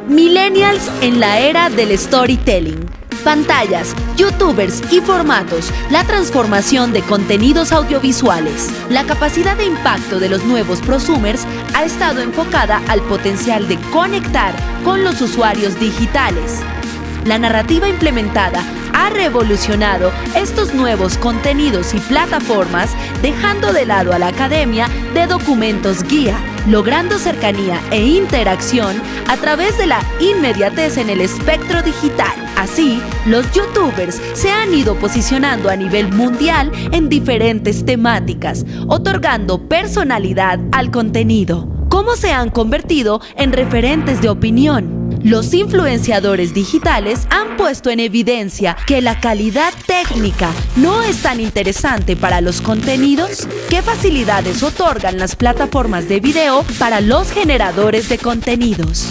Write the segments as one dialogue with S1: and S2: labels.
S1: Millennials en la era del storytelling. Pantallas, youtubers y formatos, la transformación de contenidos audiovisuales. La capacidad de impacto de los nuevos prosumers ha estado enfocada al potencial de conectar con los usuarios digitales. La narrativa implementada ha revolucionado estos nuevos contenidos y plataformas, dejando de lado a la academia de documentos guía, logrando cercanía e interacción a través de la inmediatez en el espectro digital. Así, los youtubers se han ido posicionando a nivel mundial en diferentes temáticas, otorgando personalidad al contenido. ¿Cómo se han convertido en referentes de opinión? Los influenciadores digitales han puesto en evidencia que la calidad técnica no es tan interesante para los contenidos. ¿Qué facilidades otorgan las plataformas de video para los generadores de contenidos?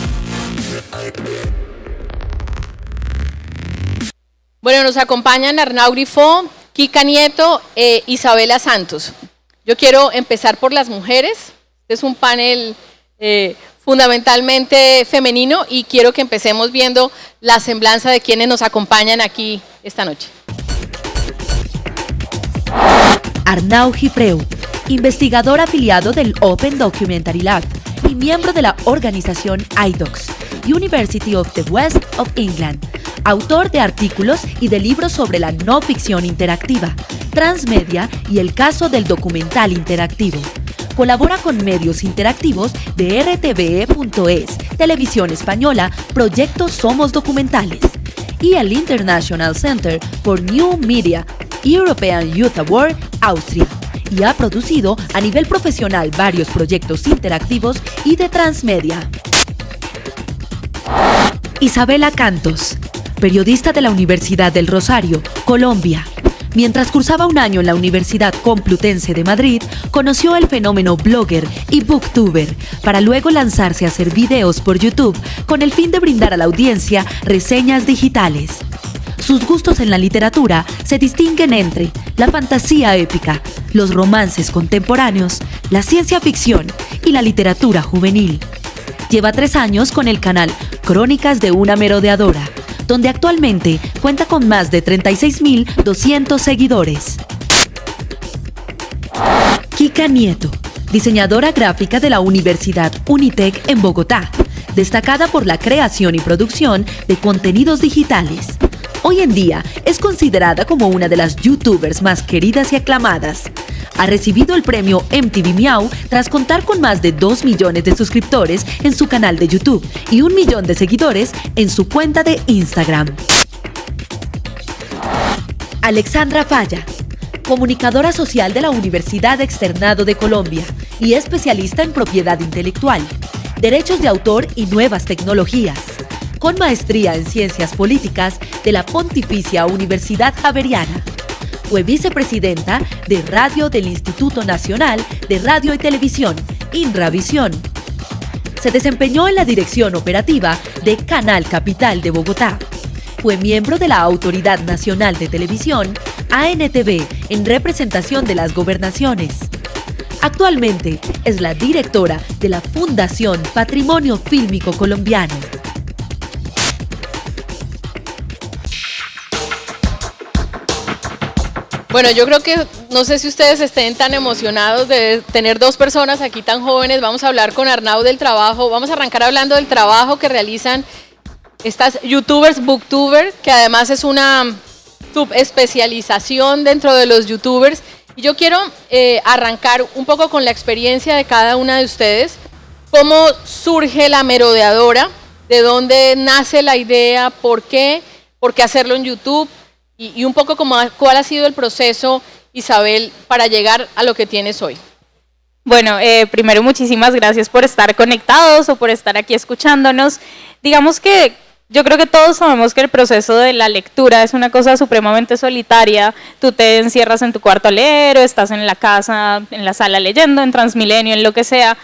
S2: Bueno, nos acompañan Arnau Grifo, Kika Nieto e Isabela Santos. Yo quiero empezar por las mujeres. Este es un panel fundamentalmente femenino y quiero que empecemos viendo la semblanza de quienes nos acompañan aquí esta noche.
S1: Arnau Gifreu, investigador afiliado del Open Documentary Lab y miembro de la organización iDocs, University of the West of England, autor de artículos y de libros sobre la no ficción interactiva, transmedia y el caso del documental interactivo. Colabora con medios interactivos de RTVE.es, Televisión Española, Proyecto Somos Documentales y el International Center for New Media, European Youth Award, Austria. Y ha producido a nivel profesional varios proyectos interactivos y de transmedia. Isabela Cantos, periodista de la Universidad del Rosario, Colombia. Mientras cursaba un año en la Universidad Complutense de Madrid, conoció el fenómeno blogger y booktuber, para luego lanzarse a hacer videos por YouTube con el fin de brindar a la audiencia reseñas digitales. Sus gustos en la literatura se distinguen entre la fantasía épica, los romances contemporáneos, la ciencia ficción y la literatura juvenil. Lleva 3 años con el canal Crónicas de una Merodeadora, donde actualmente cuenta con más de 36.200 seguidores. Kika Nieto, diseñadora gráfica de la Universidad Unitec en Bogotá, destacada por la creación y producción de contenidos digitales. Hoy en día es considerada como una de las youtubers más queridas y aclamadas. Ha recibido el premio MTV Miau tras contar con más de 2 millones de suscriptores en su canal de YouTube y 1 millón de seguidores en su cuenta de Instagram. Alexandra Falla, comunicadora social de la Universidad Externado de Colombia y especialista en propiedad intelectual, derechos de autor y nuevas tecnologías, con maestría en ciencias políticas de la Pontificia Universidad Javeriana. Fue vicepresidenta de radio del Instituto Nacional de Radio y Televisión, INRAVisión. Se desempeñó en la dirección operativa de Canal Capital de Bogotá. Fue miembro de la Autoridad Nacional de Televisión, ANTV, en representación de las gobernaciones. Actualmente es la directora de la Fundación Patrimonio Fílmico Colombiano.
S2: Bueno, yo creo que, no sé si ustedes estén tan emocionados de tener dos personas aquí tan jóvenes. Vamos a hablar con Arnau del trabajo, vamos a arrancar hablando del trabajo que realizan estas youtubers, booktubers, que además es una subespecialización dentro de los youtubers. Y yo quiero arrancar un poco con la experiencia de cada una de ustedes. ¿Cómo surge la merodeadora? ¿De dónde nace la idea? ¿Por qué? ¿Por qué hacerlo en YouTube? Y un poco como cuál ha sido el proceso, Isabel, para llegar a lo que tienes hoy.
S3: Bueno, primero muchísimas gracias por estar conectados o por estar aquí escuchándonos. Digamos que yo creo que todos sabemos que el proceso de la lectura es una cosa supremamente solitaria. Tú te encierras en tu cuarto a leer o estás en la casa, en la sala leyendo, en Transmilenio, en lo que sea.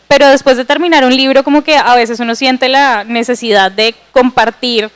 S3: Pero después de terminar un libro, como que a veces uno siente la necesidad de compartir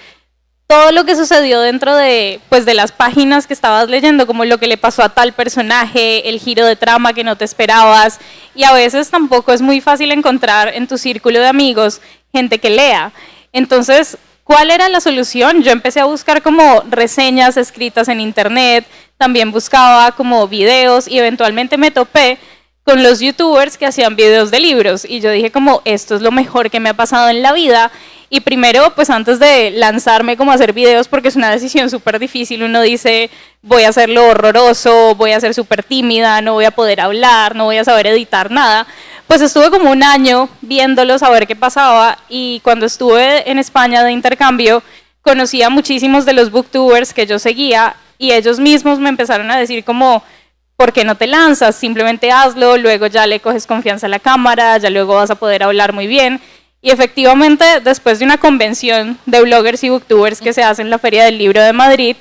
S3: todo lo que sucedió dentro de, pues, de las páginas que estabas leyendo, como lo que le pasó a tal personaje, el giro de trama que no te esperabas, y a veces tampoco es muy fácil encontrar en tu círculo de amigos gente que lea. Entonces, ¿cuál era la solución? Yo empecé a buscar como reseñas escritas en internet, también buscaba como videos y eventualmente me topé con los youtubers que hacían videos de libros y yo dije como esto es lo mejor que me ha pasado en la vida. Y primero, pues antes de lanzarme como a hacer videos, porque es una decisión súper difícil, uno dice, voy a hacerlo horroroso, voy a ser súper tímida, no voy a poder hablar, no voy a saber editar nada. Pues estuve como un año viéndolos a ver qué pasaba y cuando estuve en España de intercambio, conocí a muchísimos de los booktubers que yo seguía y ellos mismos me empezaron a decir como, ¿por qué no te lanzas? Simplemente hazlo, luego ya le coges confianza a la cámara, ya luego vas a poder hablar muy bien. Y efectivamente, después de una convención de bloggers y booktubers que se hace en la Feria del Libro de Madrid,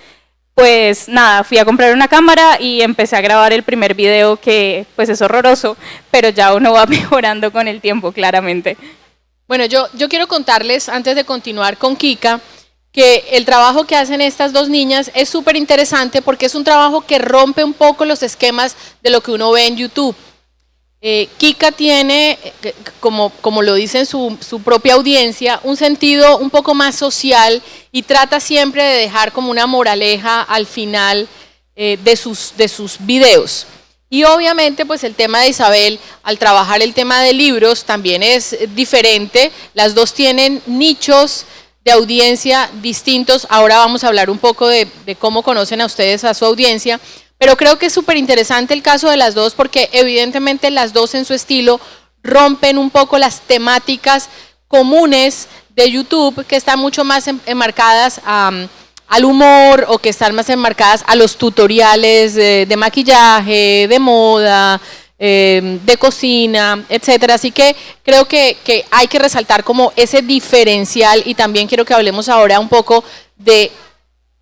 S3: pues nada, fui a comprar una cámara y empecé a grabar el primer video que pues es horroroso, pero ya uno va mejorando con el tiempo, claramente.
S2: Bueno, yo quiero contarles, antes de continuar con Kika, que el trabajo que hacen estas dos niñas es súper interesante porque es un trabajo que rompe un poco los esquemas de lo que uno ve en YouTube. Kika tiene, como lo dice su propia audiencia, un sentido un poco más social y trata siempre de dejar como una moraleja al final de sus videos. Y obviamente pues el tema de Isabel, al trabajar el tema de libros, también es diferente. Las dos tienen nichos de audiencia distintos. Ahora vamos a hablar un poco de cómo conocen a ustedes a su audiencia. Pero creo que es súper interesante el caso de las dos porque evidentemente las dos en su estilo rompen un poco las temáticas comunes de YouTube que están mucho más enmarcadas al humor o que están más enmarcadas a los tutoriales de maquillaje, de moda, de cocina, etcétera. Así que creo que hay que resaltar como ese diferencial y también quiero que hablemos ahora un poco de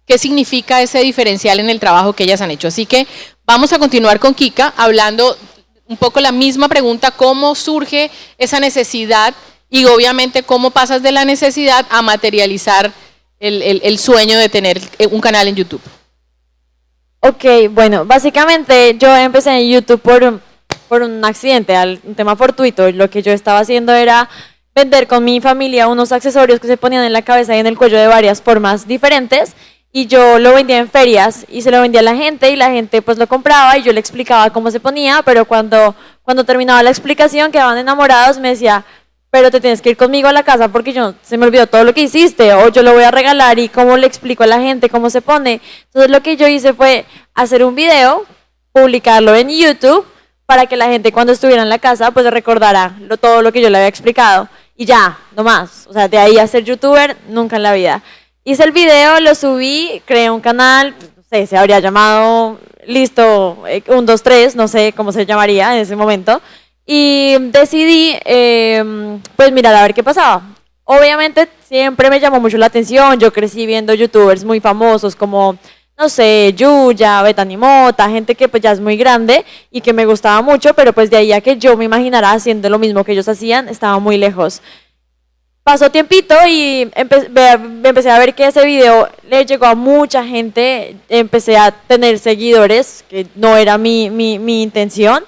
S2: qué significa ese diferencial en el trabajo que ellas han hecho. Así que vamos a continuar con Kika hablando un poco la misma pregunta, cómo surge esa necesidad y obviamente cómo pasas de la necesidad a materializar el sueño de tener un canal en YouTube.
S4: Ok, bueno, básicamente yo empecé en YouTube por un accidente, un tema fortuito. Lo que yo estaba haciendo era vender con mi familia unos accesorios que se ponían en la cabeza y en el cuello de varias formas diferentes. Y yo lo vendía en ferias y se lo vendía a la gente y la gente pues lo compraba y yo le explicaba cómo se ponía, pero cuando terminaba la explicación quedaban enamorados, me decía, pero te tienes que ir conmigo a la casa porque se me olvidó todo lo que hiciste o yo lo voy a regalar y cómo le explico a la gente cómo se pone. Entonces lo que yo hice fue hacer un video, publicarlo en YouTube para que la gente cuando estuviera en la casa pues recordara todo lo que yo le había explicado y ya, no más. O sea, de ahí a ser youtuber, nunca en la vida. Hice el video, lo subí, creé un canal, no sé, se habría llamado, listo, 1, 2, 3, no sé cómo se llamaría en ese momento. Y decidí, pues mirar a ver qué pasaba. Obviamente siempre me llamó mucho la atención, yo crecí viendo youtubers muy famosos como, no sé, Yuya, Bethany Mota, gente que pues ya es muy grande y que me gustaba mucho, pero pues de ahí a que yo me imaginara haciendo lo mismo que ellos hacían, estaba muy lejos. Pasó tiempito y empecé a ver que ese video le llegó a mucha gente, empecé a tener seguidores, que no era mi intención.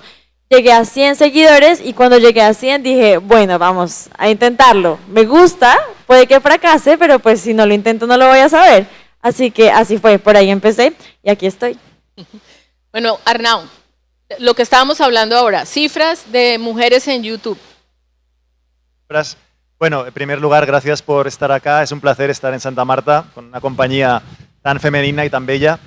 S4: llegué a 100 seguidores y cuando llegué a 100 dije, bueno, vamos a intentarlo. Me gusta, puede que fracase, pero pues si no lo intento no lo voy a saber. Así que así fue, por ahí empecé y aquí estoy.
S2: Bueno, Arnau, lo que estábamos hablando ahora, cifras de mujeres en YouTube.
S5: Bueno, en primer lugar, gracias por estar acá. Es un placer estar en Santa Marta con una compañía tan femenina y tan bella.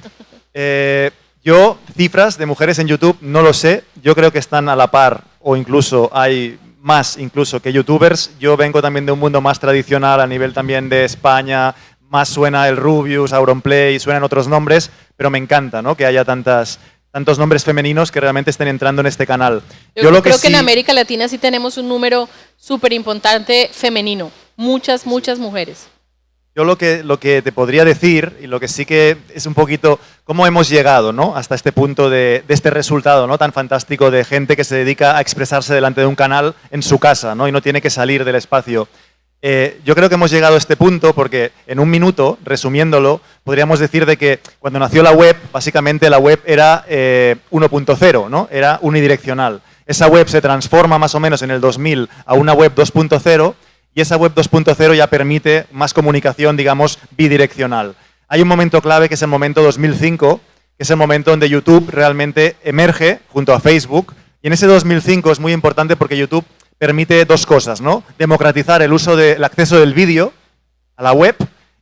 S5: Yo, cifras de mujeres en YouTube, no lo sé. Yo creo que están a la par o incluso hay más incluso que youtubers. Yo vengo también de un mundo más tradicional a nivel también de España. Más suena el Rubius, Auronplay, suenan otros nombres, pero me encanta, ¿no?, que haya tantos nombres femeninos que realmente estén entrando en este canal.
S2: Yo creo que en América Latina sí tenemos un número súper importante femenino. Muchas mujeres.
S5: Yo lo que te podría decir, y lo que sí que es un poquito cómo hemos llegado, ¿no?, hasta este punto de este resultado, ¿no?, tan fantástico de gente que se dedica a expresarse delante de un canal en su casa, ¿no?, y no tiene que salir del espacio. Yo creo que hemos llegado a este punto porque en un minuto, resumiéndolo, podríamos decir de que cuando nació la web, básicamente la web era 1.0, ¿no?, era unidireccional. Esa web se transforma más o menos en el 2000 a una web 2.0 y esa web 2.0 ya permite más comunicación, digamos, bidireccional. Hay un momento clave que es el momento 2005, que es el momento donde YouTube realmente emerge junto a Facebook, y en ese 2005 es muy importante porque YouTube permite dos cosas, ¿no?, democratizar el uso del acceso del vídeo a la web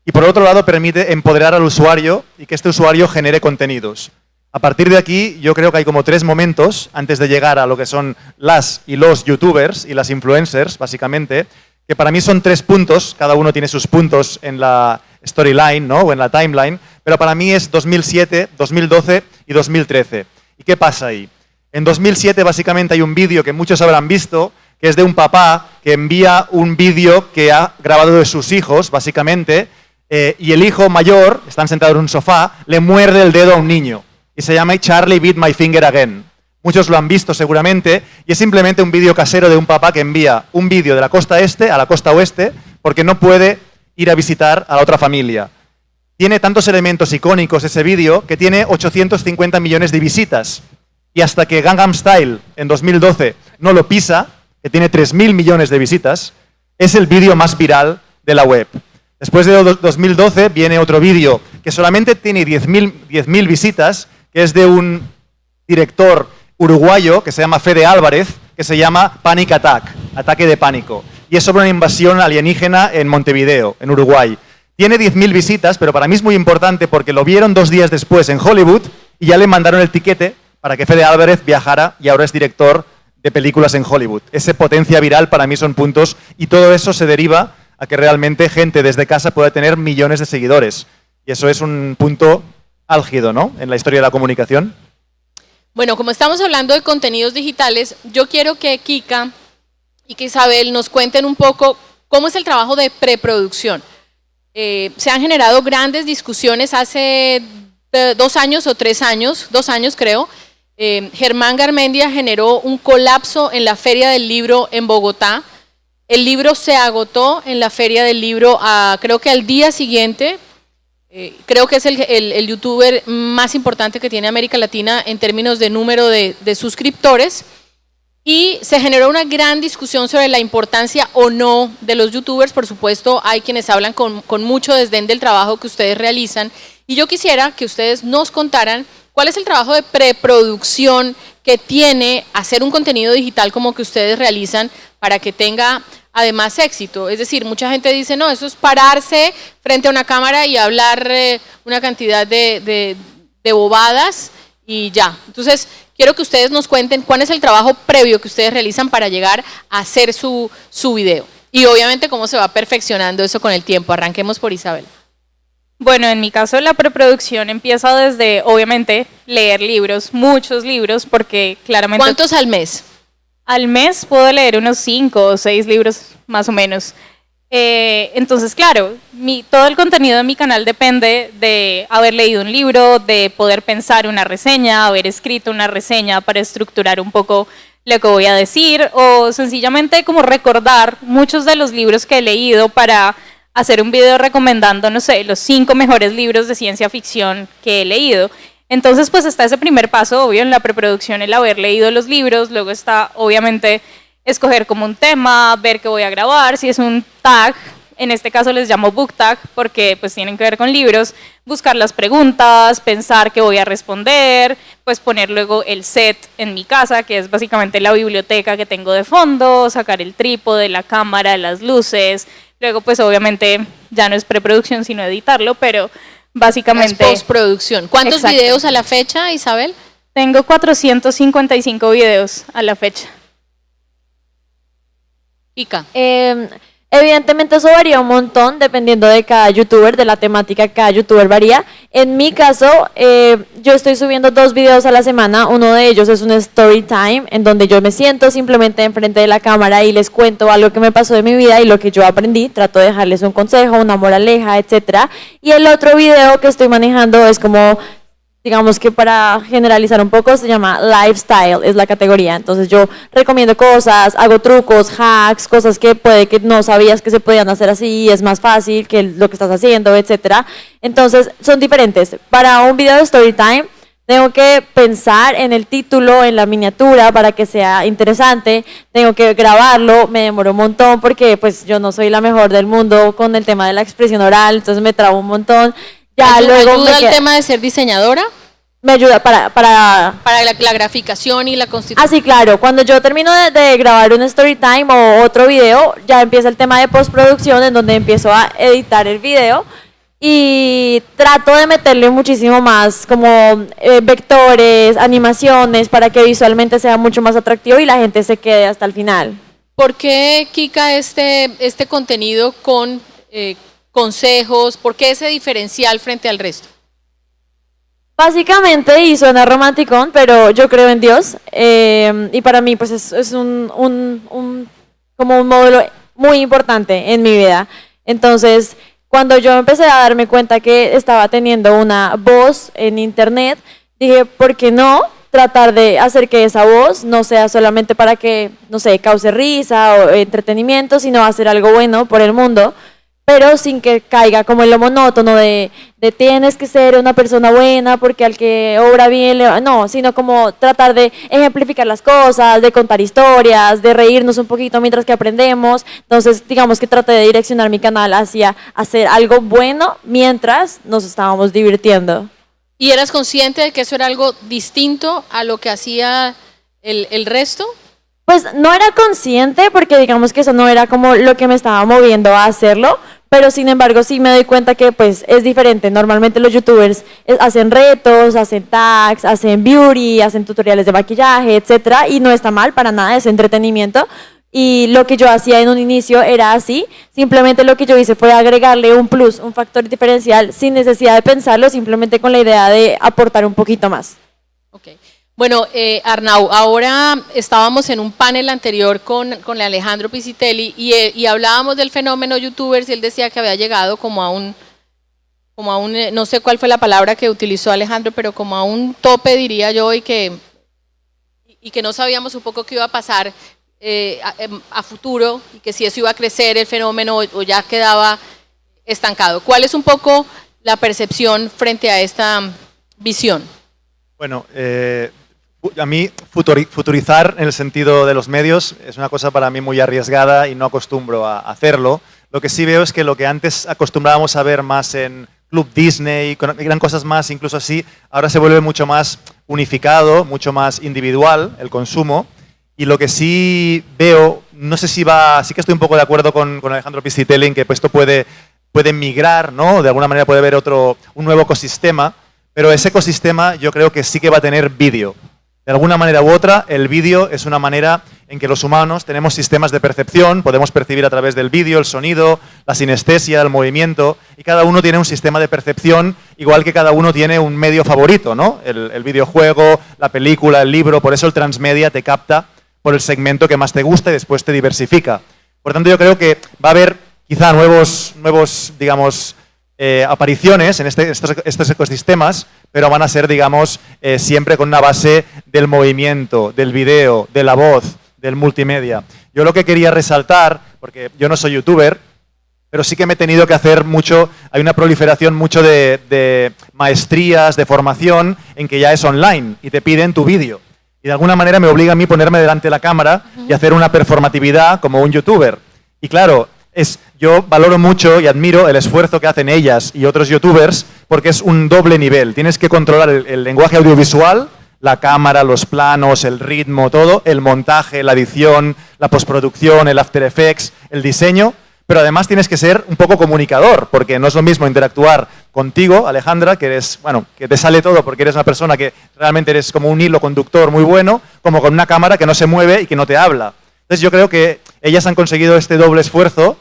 S5: y por otro lado permite empoderar al usuario y que este usuario genere contenidos. A partir de aquí yo creo que hay como 3 momentos antes de llegar a lo que son las y los youtubers y las influencers, básicamente, que para mí son 3 puntos, cada uno tiene sus puntos en la storyline, ¿no?, o en la timeline, pero para mí es 2007, 2012 y 2013. ¿Y qué pasa ahí? En 2007 básicamente hay un vídeo que muchos habrán visto, que es de un papá que envía un vídeo que ha grabado de sus hijos, básicamente, y el hijo mayor, están sentados en un sofá, le muerde el dedo a un niño. Y se llama Charlie Bit My Finger Again. Muchos lo han visto seguramente, y es simplemente un vídeo casero de un papá que envía un vídeo de la costa este a la costa oeste, porque no puede ir a visitar a la otra familia. Tiene tantos elementos icónicos ese vídeo que tiene 850 millones de visitas. Y hasta que Gangnam Style, en 2012, no lo pisa, que tiene 3.000 millones de visitas, es el vídeo más viral de la web. Después de 2012 viene otro vídeo que solamente tiene 10.000 visitas, que es de un director uruguayo que se llama Fede Álvarez, que se llama Panic Attack, ataque de pánico. Y es sobre una invasión alienígena en Montevideo, en Uruguay. Tiene 10.000 visitas, pero para mí es muy importante porque lo vieron 2 días después en Hollywood y ya le mandaron el tiquete para que Fede Álvarez viajara y ahora es director de películas en Hollywood. Ese potencia viral para mí son puntos y todo eso se deriva a que realmente gente desde casa pueda tener millones de seguidores. Y eso es un punto álgido, ¿no?, en la historia de la comunicación.
S2: Bueno, como estamos hablando de contenidos digitales, yo quiero que Kika y que Isabel nos cuenten un poco cómo es el trabajo de preproducción. Se han generado grandes discusiones hace 2 años o 3 años, 2 años creo. Germán Garmendia generó un colapso en la Feria del Libro en Bogotá. El libro se agotó en la Feria del Libro creo que al día siguiente. Creo que es el youtuber más importante que tiene América Latina en términos de número de suscriptores. Y se generó una gran discusión sobre la importancia o no de los youtubers. Por supuesto, hay quienes hablan con mucho desdén del trabajo que ustedes realizan. Y yo quisiera que ustedes nos contaran cuál es el trabajo de preproducción que tiene hacer un contenido digital como que ustedes realizan para que tenga además éxito. Es decir, mucha gente dice, no, eso es pararse frente a una cámara y hablar una cantidad de bobadas y ya. Entonces, quiero que ustedes nos cuenten cuál es el trabajo previo que ustedes realizan para llegar a hacer su video. Y obviamente cómo se va perfeccionando eso con el tiempo. Arranquemos por Isabel.
S3: Bueno, en mi caso la preproducción empieza desde, obviamente, leer libros, muchos libros, porque claramente...
S2: ¿Cuántos al mes?
S3: Al mes puedo leer unos 5 o 6 libros, más o menos. Entonces, claro, todo el contenido de mi canal depende de haber leído un libro, de poder pensar una reseña, haber escrito una reseña para estructurar un poco lo que voy a decir, o sencillamente como recordar muchos de los libros que he leído para hacer un video recomendando, no sé, los 5 mejores libros de ciencia ficción que he leído. Entonces, pues está ese primer paso, obvio, en la preproducción, el haber leído los libros, luego está, obviamente, escoger como un tema, ver qué voy a grabar, si es un tag, en este caso les llamo book tag, porque pues tienen que ver con libros, buscar las preguntas, pensar qué voy a responder, pues poner luego el set en mi casa, que es básicamente la biblioteca que tengo de fondo, sacar el trípode, la cámara, las luces, luego pues obviamente ya no es preproducción sino editarlo, pero básicamente...
S2: Es postproducción. ¿Cuántos
S3: Exacto.
S2: videos a la fecha, Isabel?
S3: Tengo 455 videos a la fecha.
S2: Ica.
S4: Evidentemente eso varía un montón dependiendo de cada youtuber, de la temática que cada youtuber varía. En mi caso, yo estoy subiendo 2 videos a la semana. Uno de ellos es un story time en donde yo me siento simplemente enfrente de la cámara y les cuento algo que me pasó de mi vida y lo que yo aprendí. Trato de dejarles un consejo, una moraleja, etcétera. Y el otro video que estoy manejando es como, digamos que para generalizar un poco, se llama lifestyle, es la categoría. Entonces yo recomiendo cosas, hago trucos, hacks, cosas que puede que no sabías que se podían hacer así, es más fácil que lo que estás haciendo, etcétera. Entonces son diferentes. Para un video de story time tengo que pensar en el título, en la miniatura para que sea interesante, tengo que grabarlo, me demoro un montón porque pues yo no soy la mejor del mundo con el tema de la expresión oral, entonces me trabo un montón. Ya luego
S2: ¿Ayuda al tema de ser diseñadora?
S4: me ayuda para
S2: Para la graficación y la constitución.
S4: sí, claro, cuando yo termino de grabar un story time o otro video, ya empieza el tema de postproducción en donde empiezo a editar el video y trato de meterle muchísimo más como vectores, animaciones para que visualmente sea mucho más atractivo y la gente se quede hasta el final.
S2: ¿Por qué, Kika, este contenido con consejos? ¿Por qué ese diferencial frente al resto?
S4: Básicamente, y suena romanticón, pero yo creo en Dios y para mí pues es como un módulo muy importante en mi vida. Entonces, cuando yo empecé a darme cuenta que estaba teniendo una voz en internet, dije, ¿por qué no tratar de hacer que esa voz no sea solamente para que, no sé, cause risa o entretenimiento, sino hacer algo bueno por el mundo? Pero sin que caiga como en lo monótono de tienes que ser una persona buena porque al que obra bien le va. No, sino como tratar de ejemplificar las cosas, de contar historias, de reírnos un poquito mientras que aprendemos. Entonces, digamos que traté de direccionar mi canal hacia hacer algo bueno mientras nos estábamos divirtiendo.
S2: ¿Y eras consciente de que eso era algo distinto a lo que hacía el resto?
S4: Pues no era consciente porque digamos que eso no era como lo que me estaba moviendo a hacerlo, pero sin embargo sí me doy cuenta que pues es diferente. Normalmente los youtubers hacen retos, hacen tags, hacen beauty, hacen tutoriales de maquillaje, etcétera, y no está mal para nada, es entretenimiento. Y lo que yo hacía en un inicio era así, simplemente lo que yo hice fue agregarle un plus, un factor diferencial sin necesidad de pensarlo, simplemente con la idea de aportar un poquito más.
S2: Okay. Bueno, Arnau, ahora estábamos en un panel anterior con Alejandro Piscitelli y hablábamos del fenómeno youtubers y él decía que había llegado como a un, no sé cuál fue la palabra que utilizó Alejandro, pero como a un tope, diría yo, y que no sabíamos un poco qué iba a pasar a futuro y que si eso iba a crecer el fenómeno o ya quedaba estancado. ¿Cuál es un poco la percepción frente a esta visión?
S5: Bueno, a mí futurizar en el sentido de los medios es una cosa para mí muy arriesgada y no acostumbro a hacerlo. Lo que sí veo es que lo que antes acostumbrábamos a ver más en Club Disney, eran cosas más incluso así, ahora se vuelve mucho más unificado, mucho más individual el consumo. Y lo que sí veo, no sé si sí que estoy un poco de acuerdo con Alejandro Piscitelli en que pues, esto puede migrar, ¿no? De alguna manera puede haber un nuevo ecosistema, pero ese ecosistema yo creo que sí que va a tener vídeo. De alguna manera u otra, el vídeo es una manera en que los humanos tenemos sistemas de percepción, podemos percibir a través del vídeo, el sonido, la sinestesia, el movimiento, y cada uno tiene un sistema de percepción, igual que cada uno tiene un medio favorito, ¿no? El videojuego, la película, el libro, por eso el transmedia te capta por el segmento que más te gusta y después te diversifica. Por tanto, yo creo que va a haber quizá nuevos digamos, apariciones en estos ecosistemas, pero van a ser, digamos, siempre con una base del movimiento, del video, de la voz, del multimedia. Yo lo que quería resaltar, porque yo no soy youtuber, pero sí que me he tenido que hacer mucho, hay una proliferación mucho de maestrías, de formación, en que ya es online y te piden tu vídeo. Y de alguna manera me obliga a mí ponerme delante de la cámara y hacer una performatividad como un youtuber. Y claro, yo valoro mucho y admiro el esfuerzo que hacen ellas y otros youtubers porque es un doble nivel. Tienes que controlar el lenguaje audiovisual, la cámara, los planos, el ritmo, todo, el montaje, la edición, la postproducción, el After Effects, el diseño, pero además tienes que ser un poco comunicador, porque no es lo mismo interactuar contigo, Alejandra, que eres, bueno, que te sale todo porque eres una persona que realmente eres como un hilo conductor muy bueno, como con una cámara que no se mueve y que no te habla. Entonces yo creo que ellas han conseguido este doble esfuerzo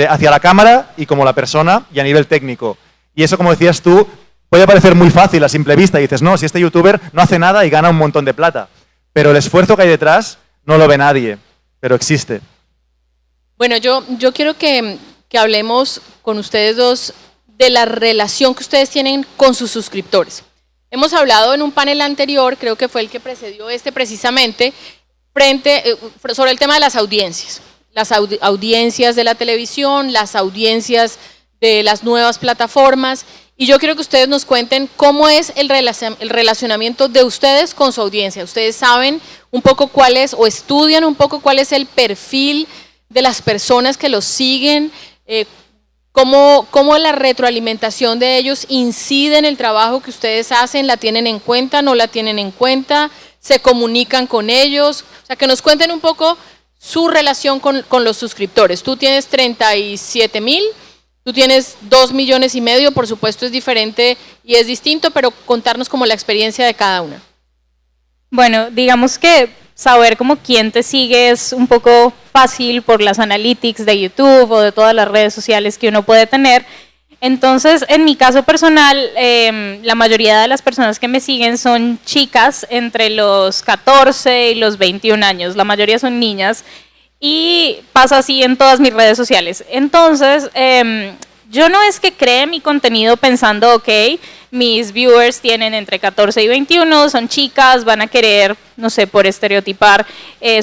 S5: hacia la cámara y como la persona y a nivel técnico. Y eso, como decías tú, puede parecer muy fácil a simple vista. Y dices, no, si este youtuber no hace nada y gana un montón de plata. Pero el esfuerzo que hay detrás no lo ve nadie, pero existe.
S2: Bueno, yo quiero que hablemos con ustedes dos de la relación que ustedes tienen con sus suscriptores. Hemos hablado en un panel anterior, creo que fue el que precedió este precisamente, sobre el tema de las audiencias. Las audiencias de la televisión, las audiencias de las nuevas plataformas. Y yo quiero que ustedes nos cuenten cómo es el relacionamiento de ustedes con su audiencia. Ustedes saben un poco cuál es, o estudian un poco cuál es el perfil de las personas que los siguen, cómo la retroalimentación de ellos incide en el trabajo que ustedes hacen, la tienen en cuenta, no la tienen en cuenta, se comunican con ellos. O sea, que nos cuenten un poco su relación con los suscriptores. Tú tienes 37,000. Tú tienes 2,5 millones, por supuesto es diferente y es distinto, pero contarnos como la experiencia de cada una.
S3: Bueno, digamos que saber como quién te sigue es un poco fácil por las analytics de YouTube o de todas las redes sociales que uno puede tener. Entonces, en mi caso personal, la mayoría de las personas que me siguen son chicas entre los 14 y los 21 años, la mayoría son niñas. Y pasa así en todas mis redes sociales. Entonces, yo no es que cree mi contenido pensando, ok, mis viewers tienen entre 14 y 21, son chicas, van a querer, no sé, por estereotipar,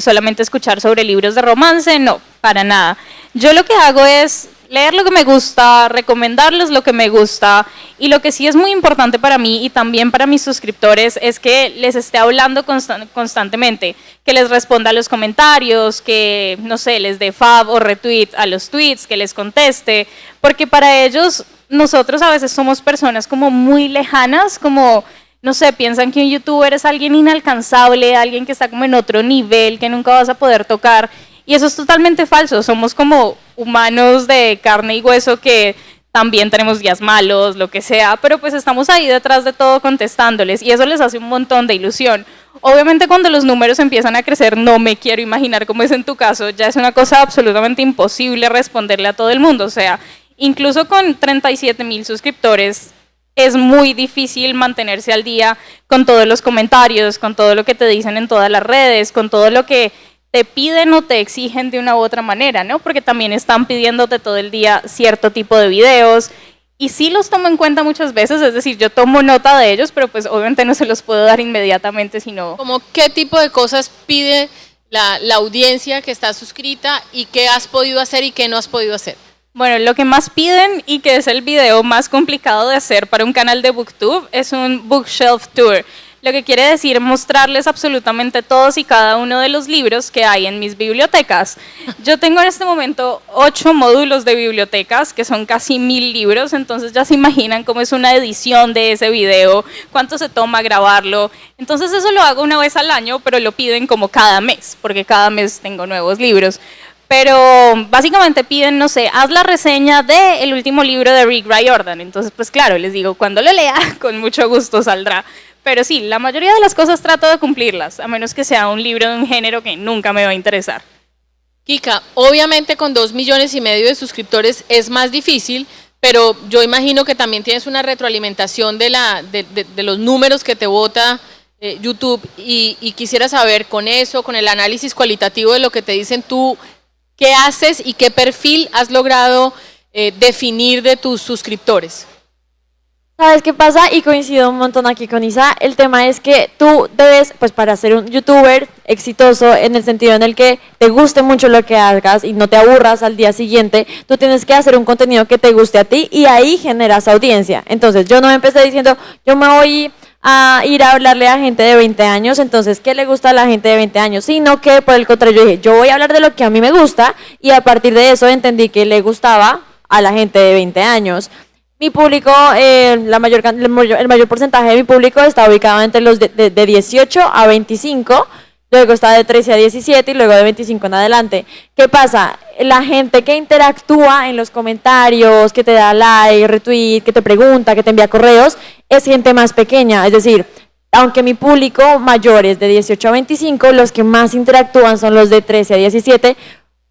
S3: solamente escuchar sobre libros de romance. No, para nada. Yo lo que hago es leer lo que me gusta, recomendarles lo que me gusta, y lo que sí es muy importante para mí y también para mis suscriptores es que les esté hablando constantemente, que les responda a los comentarios, que, no sé, les dé fab o retweet a los tweets, que les conteste, porque para ellos, nosotros a veces somos personas como muy lejanas, como, no sé, piensan que un youtuber es alguien inalcanzable, alguien que está como en otro nivel, que nunca vas a poder tocar. Y eso es totalmente falso, somos como humanos de carne y hueso que también tenemos días malos, lo que sea, pero pues estamos ahí detrás de todo contestándoles y eso les hace un montón de ilusión. Obviamente cuando los números empiezan a crecer, no me quiero imaginar cómo es en tu caso, ya es una cosa absolutamente imposible responderle a todo el mundo, o sea, incluso con 37,000 suscriptores es muy difícil mantenerse al día con todos los comentarios, con todo lo que te dicen en todas las redes, con todo lo que te piden o te exigen de una u otra manera, ¿no? Porque también están pidiéndote todo el día cierto tipo de videos y sí los tomo en cuenta muchas veces, es decir, yo tomo nota de ellos, pero pues obviamente no se los puedo dar inmediatamente, sino...
S2: ¿Cómo qué tipo de cosas pide la audiencia que está suscrita y qué has podido hacer y qué no has podido hacer?
S3: Bueno, lo que más piden y que es el video más complicado de hacer para un canal de BookTube es un Bookshelf Tour. Lo que quiere decir mostrarles absolutamente todos y cada uno de los libros que hay en mis bibliotecas. Yo tengo en este momento 8 módulos de bibliotecas, que son casi 1,000 libros, entonces ya se imaginan cómo es una edición de ese video, cuánto se toma grabarlo. Entonces eso lo hago una vez al año, pero lo piden como cada mes, porque cada mes tengo nuevos libros. Pero básicamente piden, no sé, haz la reseña del último libro de Rick Riordan. Entonces, pues claro, les digo, cuando lo lea, con mucho gusto saldrá. Pero sí, la mayoría de las cosas trato de cumplirlas, a menos que sea un libro de un género que nunca me va a interesar.
S2: Kika, obviamente con 2,5 millones de suscriptores es más difícil, pero yo imagino que también tienes una retroalimentación de los números que te bota YouTube y quisiera saber con eso, con el análisis cualitativo de lo que te dicen tú, ¿qué haces y qué perfil has logrado definir de tus suscriptores?
S4: ¿Sabes qué pasa? Y coincido un montón aquí con Isa. El tema es que tú debes, pues para ser un youtuber exitoso, en el sentido en el que te guste mucho lo que hagas y no te aburras al día siguiente, tú tienes que hacer un contenido que te guste a ti y ahí generas audiencia. Entonces, yo no empecé diciendo, yo me voy a ir a hablarle a gente de 20 años, entonces, ¿qué le gusta a la gente de 20 años? Sino que, por el contrario, yo dije, yo voy a hablar de lo que a mí me gusta y a partir de eso entendí que le gustaba a la gente de 20 años. Mi público, el mayor porcentaje de mi público está ubicado entre los de 18 a 25, luego está de 13 a 17 y luego de 25 en adelante. ¿Qué pasa? La gente que interactúa en los comentarios, que te da like, retweet, que te pregunta, que te envía correos, es gente más pequeña. Es decir, aunque mi público mayor es de 18 a 25, los que más interactúan son los de 13 a 17,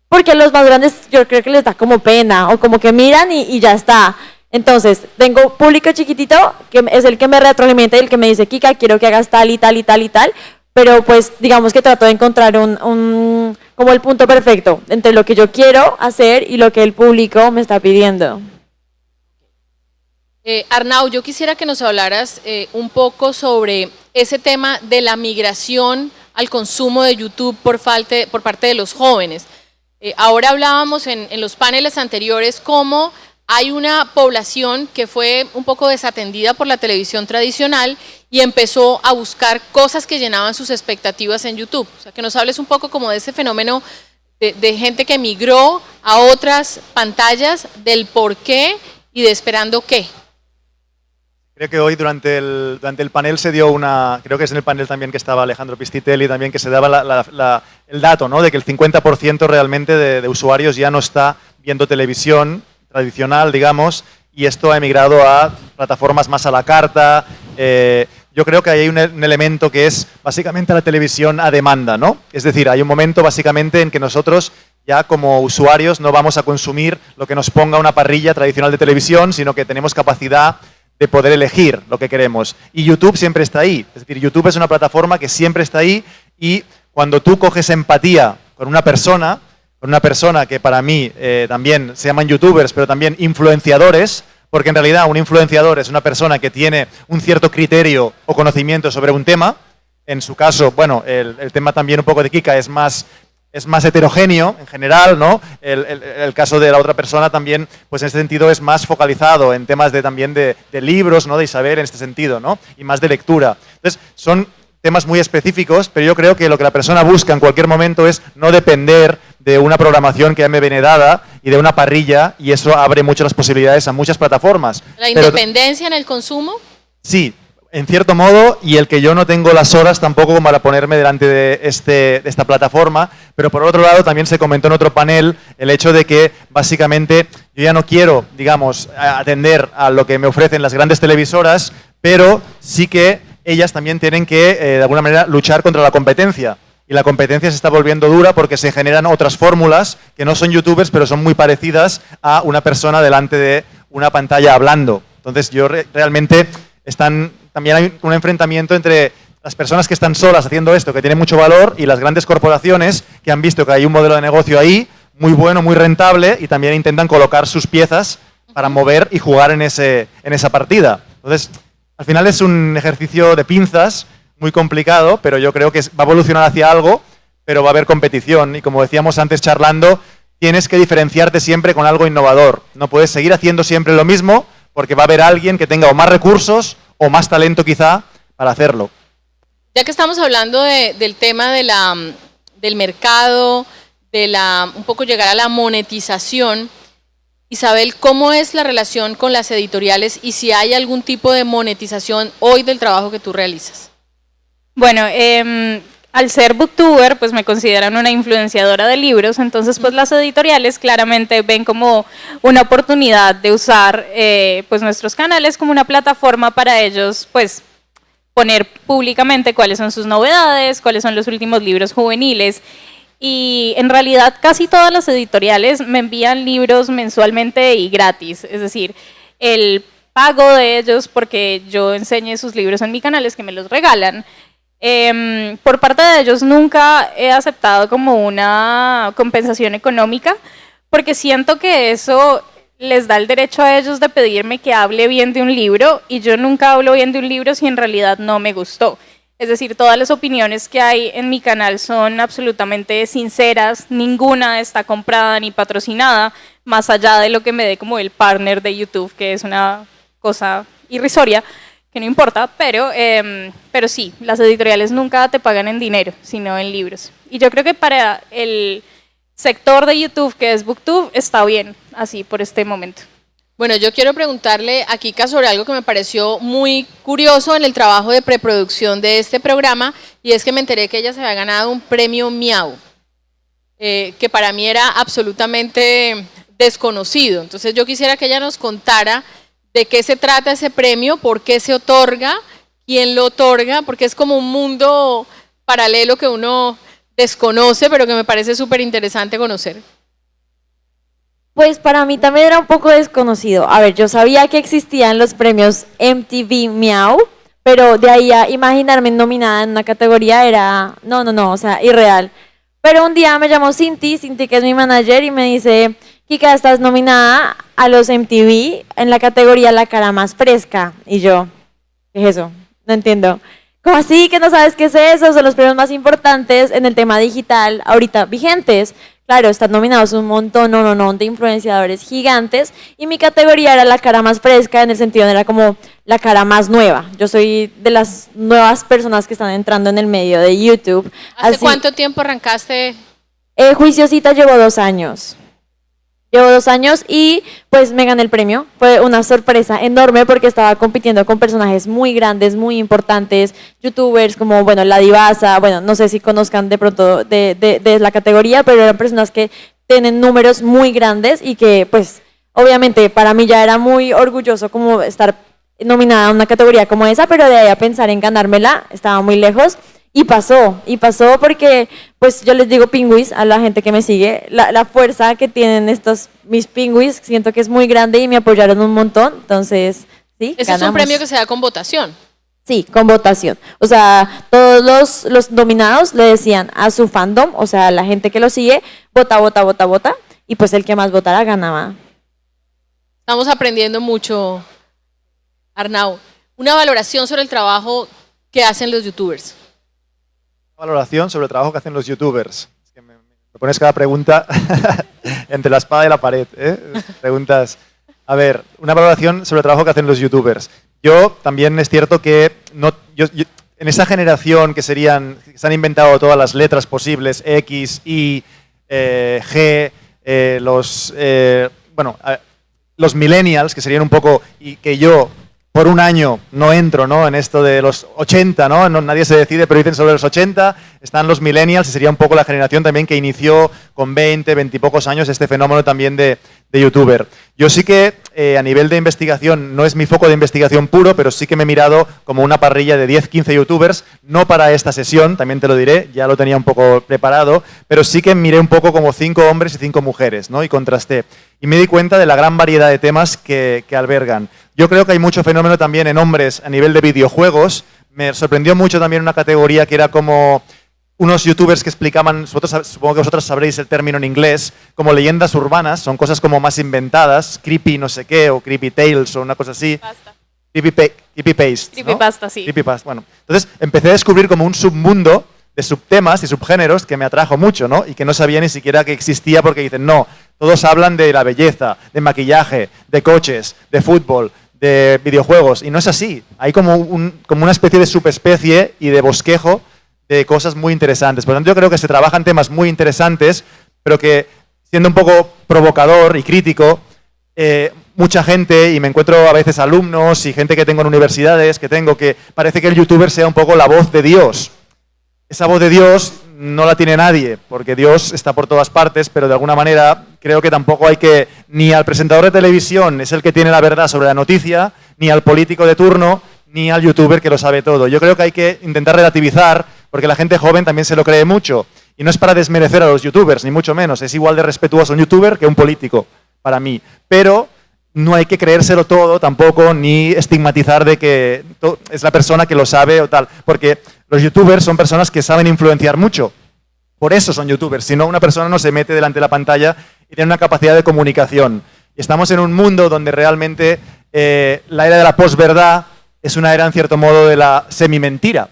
S4: porque los más grandes yo creo que les da como pena o como que miran y ya está. Entonces, tengo público chiquitito, que es el que me retroalimenta y el que me dice, Kika, quiero que hagas tal y tal y tal y tal, pero pues digamos que trato de encontrar como el punto perfecto entre lo que yo quiero hacer y lo que el público me está pidiendo.
S2: Arnau, yo quisiera que nos hablaras un poco sobre ese tema de la migración al consumo de YouTube por parte de los jóvenes. Ahora hablábamos en los paneles anteriores cómo hay una población que fue un poco desatendida por la televisión tradicional y empezó a buscar cosas que llenaban sus expectativas en YouTube. O sea, que nos hables un poco como de ese fenómeno de gente que migró a otras pantallas, del por qué y de esperando qué.
S5: Creo que hoy durante el panel se dio creo que es en el panel también que estaba Alejandro Pistitelli también, que se daba el dato, ¿no? De que el 50% realmente de usuarios ya no está viendo televisión tradicional, digamos, y esto ha emigrado a plataformas más a la carta. Yo creo que hay un elemento que es básicamente la televisión a demanda, ¿no? Es decir, hay un momento básicamente en que nosotros ya como usuarios no vamos a consumir lo que nos ponga una parrilla tradicional de televisión, sino que tenemos capacidad de poder elegir lo que queremos. Y YouTube siempre está ahí. Es decir, YouTube es una plataforma que siempre está ahí y cuando tú coges empatía con una persona que para mí también se llaman youtubers, pero también influenciadores, porque en realidad un influenciador es una persona que tiene un cierto criterio o conocimiento sobre un tema. En su caso, bueno, el tema también un poco de Kika es más heterogéneo en general, ¿no? El caso de la otra persona también, pues en este sentido es más focalizado en temas también de libros, ¿no? De saber en este sentido, ¿no? Y más de lectura. Entonces, son temas muy específicos, pero yo creo que lo que la persona busca en cualquier momento es no depender de una programación que ya me viene dada y de una parrilla, y eso abre mucho las posibilidades a muchas plataformas.
S2: ¿La independencia en el consumo?
S5: Sí, en cierto modo, y el que yo no tengo las horas tampoco como para ponerme delante de esta plataforma, pero por otro lado también se comentó en otro panel el hecho de que básicamente yo ya no quiero, digamos, atender a lo que me ofrecen las grandes televisoras, pero sí que ellas también tienen que, de alguna manera, luchar contra la competencia. Y la competencia se está volviendo dura porque se generan otras fórmulas que no son youtubers, pero son muy parecidas a una persona delante de una pantalla hablando. Entonces, realmente también hay un enfrentamiento entre las personas que están solas haciendo esto, que tiene mucho valor, y las grandes corporaciones que han visto que hay un modelo de negocio ahí muy bueno, muy rentable, y también intentan colocar sus piezas para mover y jugar en esa partida. Entonces, al final es un ejercicio de pinzas muy complicado, pero yo creo que va a evolucionar hacia algo, pero va a haber competición. Y como decíamos antes charlando, tienes que diferenciarte siempre con algo innovador. No puedes seguir haciendo siempre lo mismo, porque va a haber alguien que tenga o más recursos o más talento quizá para hacerlo.
S2: Ya que estamos hablando del tema del mercado, un poco llegar a la monetización, Isabel, ¿cómo es la relación con las editoriales y si hay algún tipo de monetización hoy del trabajo que tú realizas?
S3: Bueno, al ser booktuber, pues me consideran una influenciadora de libros, entonces pues las editoriales claramente ven como una oportunidad de usar pues nuestros canales como una plataforma para ellos, pues poner públicamente cuáles son sus novedades, cuáles son los últimos libros juveniles. Y en realidad casi todas las editoriales me envían libros mensualmente y gratis, es decir, el pago de ellos porque yo enseñe sus libros en mi canal es que me los regalan. Por parte de ellos nunca he aceptado como una compensación económica porque siento que eso les da el derecho a ellos de pedirme que hable bien de un libro y yo nunca hablo bien de un libro si en realidad no me gustó. Es decir, todas las opiniones que hay en mi canal son absolutamente sinceras, ninguna está comprada ni patrocinada, más allá de lo que me dé como el partner de YouTube, que es una cosa irrisoria, que no importa, pero sí, las editoriales nunca te pagan en dinero, sino en libros. Y yo creo que para el sector de YouTube, que es BookTube, está bien así por este momento.
S2: Bueno, yo quiero preguntarle a Kika sobre algo que me pareció muy curioso en el trabajo de preproducción de este programa, y es que me enteré que ella se había ganado un premio Miau, que para mí era absolutamente desconocido. Entonces yo quisiera que ella nos contara de qué se trata ese premio, por qué se otorga, quién lo otorga, porque es como un mundo paralelo que uno desconoce, pero que me parece súper interesante conocer.
S4: Pues para mí también era un poco desconocido. A ver, yo sabía que existían los premios MTV Miau, pero de ahí a imaginarme nominada en una categoría era, no, o sea, irreal. Pero un día me llamó Cinti, que es mi manager, y me dice, Kika, estás nominada a los MTV en la categoría La Cara Más Fresca. Y yo, ¿qué es eso? No entiendo. ¿Cómo así que no sabes qué es eso? Son los premios más importantes en el tema digital ahorita vigentes. Claro, están nominados un montón de influenciadores gigantes, y mi categoría era La Cara Más Fresca, en el sentido de era como la cara más nueva. Yo soy de las nuevas personas que están entrando en el medio de YouTube.
S2: ¿Hace cuánto tiempo arrancaste?
S4: Juiciosita llevo 2 años. Llevo 2 años y pues me gané el premio. Fue una sorpresa enorme porque estaba compitiendo con personajes muy grandes, muy importantes, youtubers como, bueno, La Divasa, bueno, no sé si conozcan de pronto de la categoría, pero eran personas que tienen números muy grandes y que pues obviamente para mí ya era muy orgulloso como estar nominada a una categoría como esa, pero de ahí a pensar en ganármela estaba muy lejos. Y pasó porque, pues yo les digo pingüis a la gente que me sigue, la fuerza que tienen estos mis pingüis, siento que es muy grande y me apoyaron un montón, entonces, sí,
S2: Ese es un premio que se da con votación.
S4: Sí, con votación. O sea, todos los nominados le decían a su fandom, o sea, a la gente que lo sigue, vota, y pues el que más votara ganaba.
S2: Estamos aprendiendo mucho, Arnau. Una valoración sobre el trabajo que hacen los youtubers.
S5: Valoración sobre el trabajo que hacen los youtubers. Es que me pones cada pregunta entre la espada y la pared, ¿eh? Preguntas. A ver, una valoración sobre el trabajo que hacen los youtubers. Yo también es cierto que en esa generación que se han inventado todas las letras posibles, X, Y, G, los millennials, que serían un poco, y que yo por un año no entro, ¿no?, en esto de los 80, ¿no? Nadie se decide, pero dicen sobre los 80, están los millennials y sería un poco la generación también que inició con 20 y pocos años este fenómeno también de youtuber. Yo sí que a nivel de investigación, no es mi foco de investigación puro, pero sí que me he mirado como una parrilla de 10, 15 youtubers, no para esta sesión, también te lo diré, ya lo tenía un poco preparado, pero sí que miré un poco como 5 hombres y 5 mujeres, ¿no?, y contrasté. Y me di cuenta de la gran variedad de temas que albergan. Yo creo que hay mucho fenómeno también en hombres a nivel de videojuegos. Me sorprendió mucho también una categoría que era como unos youtubers que explicaban, supongo que vosotros sabréis el término en inglés, como leyendas urbanas, son cosas como más inventadas, creepy no sé qué, o creepy tales, o una cosa así. Creepypaste.
S3: Creepypasta, sí.
S5: Creepypasta, bueno. Entonces empecé a descubrir como un submundo de subtemas y subgéneros que me atrajo mucho, ¿no? Y que no sabía ni siquiera que existía, porque dicen, no, todos hablan de la belleza, de maquillaje, de coches, de fútbol, de videojuegos, y no es así. Hay como una especie de subespecie y de bosquejo de cosas muy interesantes. Por lo tanto, yo creo que se trabajan temas muy interesantes, pero que, siendo un poco provocador y crítico, mucha gente, y me encuentro a veces alumnos y gente que tengo en universidades, que parece que el youtuber sea un poco la voz de Dios. Esa voz de Dios no la tiene nadie, porque Dios está por todas partes, pero de alguna manera creo que tampoco hay que, ni al presentador de televisión es el que tiene la verdad sobre la noticia, ni al político de turno, ni al youtuber que lo sabe todo. Yo creo que hay que intentar relativizar, porque la gente joven también se lo cree mucho. Y no es para desmerecer a los youtubers, ni mucho menos. Es igual de respetuoso un youtuber que un político, para mí. Pero no hay que creérselo todo tampoco, ni estigmatizar de que es la persona que lo sabe o tal. Porque los youtubers son personas que saben influenciar mucho. Por eso son youtubers. Si no, una persona no se mete delante de la pantalla y tiene una capacidad de comunicación. Estamos en un mundo donde realmente la era de la posverdad es una era, en cierto modo, de la semi-mentira.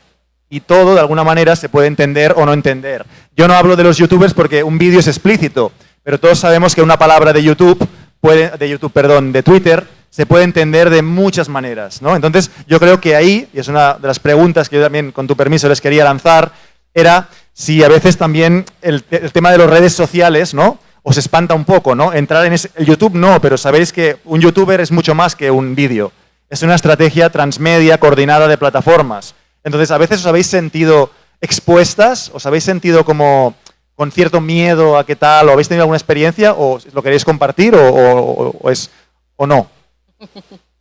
S5: Y todo, de alguna manera, se puede entender o no entender. Yo no hablo de los youtubers porque un vídeo es explícito, pero todos sabemos que una palabra de de Twitter, se puede entender de muchas maneras, ¿no? Entonces, yo creo que ahí, y es una de las preguntas que yo también, con tu permiso, les quería lanzar, era si a veces también el tema de las redes sociales, ¿no?, os espanta un poco, ¿no? Entrar en el YouTube no, pero sabéis que un youtuber es mucho más que un vídeo. Es una estrategia transmedia coordinada de plataformas. Entonces, ¿a veces os habéis sentido expuestas? ¿Os habéis sentido como con cierto miedo a qué tal? ¿O habéis tenido alguna experiencia? ¿O lo queréis compartir? ¿O no?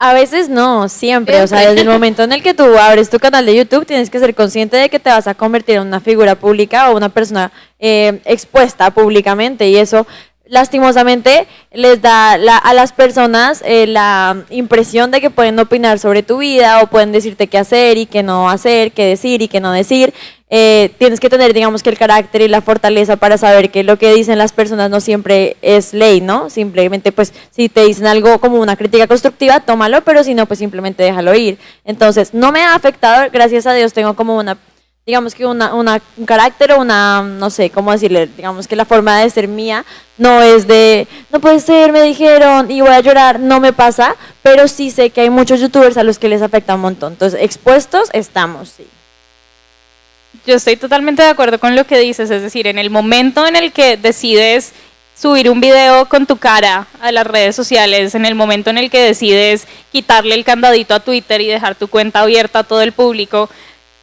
S4: A veces no, siempre. O sea, desde el momento en el que tú abres tu canal de YouTube, tienes que ser consciente de que te vas a convertir en una figura pública o una persona expuesta públicamente. Y eso, lastimosamente, les da a las personas la impresión de que pueden opinar sobre tu vida o pueden decirte qué hacer y qué no hacer, qué decir y qué no decir. Tienes que tener, digamos, que el carácter y la fortaleza para saber que lo que dicen las personas no siempre es ley, ¿no? Simplemente, pues, si te dicen algo como una crítica constructiva, tómalo, pero si no, pues simplemente déjalo ir. Entonces, no me ha afectado, gracias a Dios, tengo como digamos que un carácter o no sé cómo decirle, digamos que la forma de ser mía no es de, no puede ser, me dijeron y voy a llorar, no me pasa, pero sí sé que hay muchos youtubers a los que les afecta un montón. Entonces, expuestos estamos, sí.
S3: Yo estoy totalmente de acuerdo con lo que dices, es decir, en el momento en el que decides subir un video con tu cara a las redes sociales, en el momento en el que decides quitarle el candadito a Twitter y dejar tu cuenta abierta a todo el público,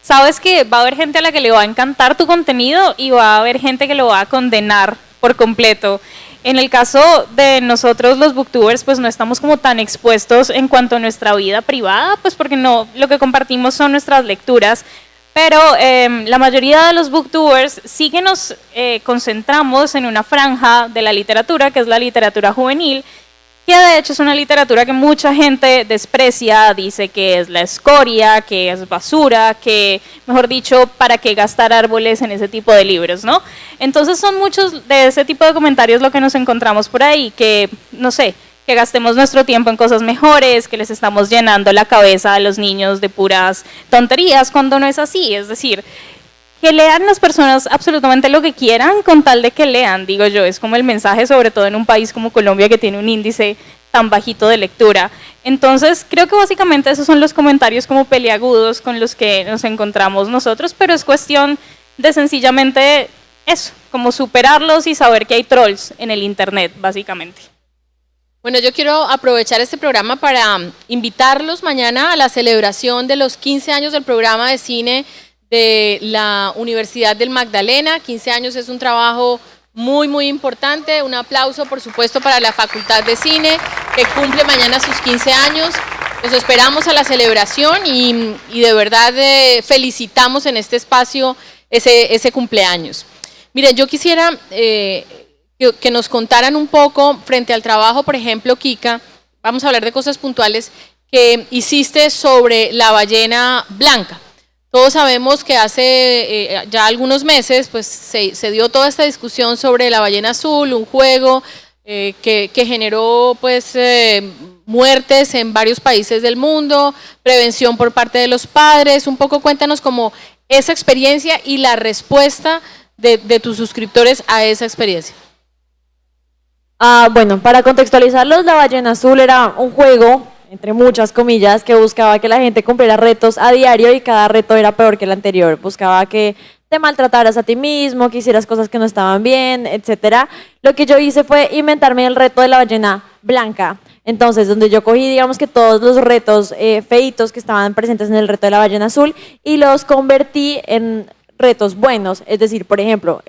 S3: sabes que va a haber gente a la que le va a encantar tu contenido y va a haber gente que lo va a condenar por completo. En el caso de nosotros los booktubers, pues no estamos como tan expuestos en cuanto a nuestra vida privada, pues porque no, lo que compartimos son nuestras lecturas, pero la mayoría de los booktubers sí que nos concentramos en una franja de la literatura, que es la literatura juvenil, que de hecho es una literatura que mucha gente desprecia, dice que es la escoria, que es basura, que, mejor dicho, ¿para qué gastar árboles en ese tipo de libros, no? Entonces son muchos de ese tipo de comentarios lo que nos encontramos por ahí, que, no sé, que gastemos nuestro tiempo en cosas mejores, que les estamos llenando la cabeza a los niños de puras tonterías, cuando no es así. Es decir, que lean las personas absolutamente lo que quieran con tal de que lean, digo yo. Es como el mensaje, sobre todo en un país como Colombia que tiene un índice tan bajito de lectura. Entonces, creo que básicamente esos son los comentarios como peliagudos con los que nos encontramos nosotros, pero es cuestión de sencillamente eso, como superarlos y saber que hay trolls en el internet, básicamente.
S2: Bueno, yo quiero aprovechar este programa para invitarlos mañana a la celebración de los 15 años del programa de cine de la Universidad del Magdalena. 15 años es un trabajo muy, muy importante. Un aplauso, por supuesto, para la Facultad de Cine, que cumple mañana sus 15 años. Los esperamos a la celebración y de verdad felicitamos en este espacio ese cumpleaños. Miren, yo quisiera que nos contaran un poco frente al trabajo, por ejemplo, Kika, vamos a hablar de cosas puntuales que hiciste sobre la ballena blanca. Todos sabemos que hace ya algunos meses pues, se dio toda esta discusión sobre la ballena azul, un juego que generó pues, muertes en varios países del mundo, prevención por parte de los padres. Un poco cuéntanos como esa experiencia y la respuesta de tus suscriptores a esa experiencia.
S4: Bueno, para contextualizarlos, la ballena azul era un juego, entre muchas comillas, que buscaba que la gente cumpliera retos a diario y cada reto era peor que el anterior. Buscaba que te maltrataras a ti mismo, que hicieras cosas que no estaban bien, etcétera. Lo que yo hice fue inventarme el reto de la ballena blanca. Entonces, donde yo cogí, digamos que todos los retos feitos que estaban presentes en el reto de la ballena azul y los convertí en retos buenos. Es decir, por ejemplo,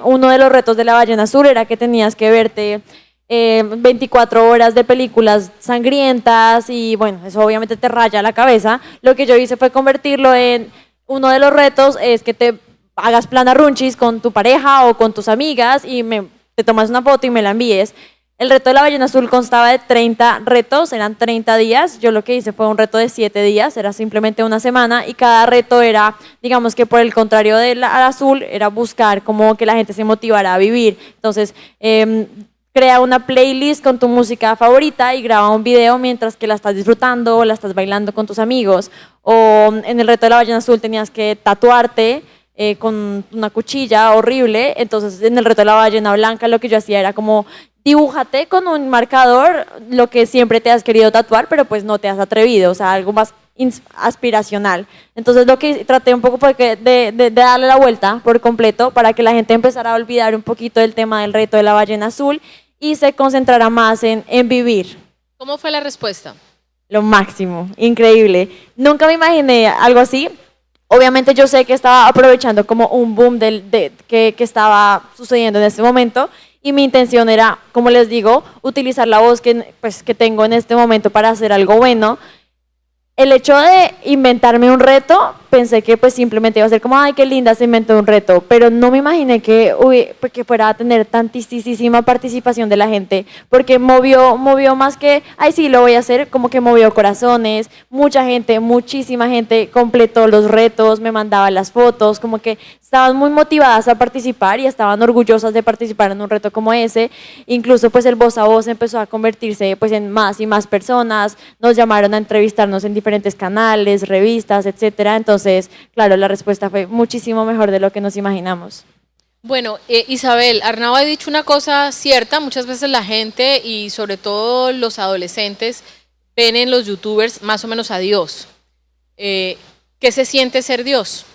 S4: uno de los retos de la ballena azul era que tenías que verte 24 horas de películas sangrientas y bueno, eso obviamente te raya la cabeza. Lo que yo hice fue convertirlo en uno de los retos es que te hagas planarrunchis con tu pareja o con tus amigas y te tomas una foto y me la envíes. El reto de la ballena azul constaba de 30 retos, eran 30 días. Yo lo que hice fue un reto de 7 días, era simplemente una semana y cada reto era, digamos que por el contrario del azul, era buscar como que la gente se motivara a vivir. Entonces, crea una playlist con tu música favorita y graba un video mientras que la estás disfrutando o la estás bailando con tus amigos. O en el reto de la ballena azul tenías que tatuarte con una cuchilla horrible. Entonces en el reto de la ballena blanca lo que yo hacía era como dibújate con un marcador lo que siempre te has querido tatuar, pero pues no te has atrevido, o sea, algo más aspiracional. Entonces lo que traté un poco fue de darle la vuelta por completo para que la gente empezara a olvidar un poquito del tema del reto de la ballena azul y se concentrara más en vivir.
S2: ¿Cómo fue la respuesta?
S4: Lo máximo, increíble. Nunca me imaginé algo así. Obviamente yo sé que estaba aprovechando como un boom que estaba sucediendo en este momento y mi intención era, como les digo, utilizar la voz que tengo en este momento para hacer algo bueno. El hecho de inventarme un reto, pensé que pues simplemente iba a ser como, ay, qué linda, se inventó un reto, pero no me imaginé que fuera a tener tantísima participación de la gente, porque movió más que, ay, sí, lo voy a hacer, como que movió corazones, mucha gente, muchísima gente completó los retos, me mandaba las fotos, como que estaban muy motivadas a participar y estaban orgullosas de participar en un reto como ese. Incluso pues el voz a voz empezó a convertirse pues en más y más personas, nos llamaron a entrevistarnos en diferentes canales, revistas, etcétera. Entonces, claro, la respuesta fue muchísimo mejor de lo que nos imaginamos.
S2: Bueno, Isabel, Arnau ha dicho una cosa cierta, muchas veces la gente y sobre todo los adolescentes ven en los youtubers más o menos a Dios. ¿Qué se siente ser Dios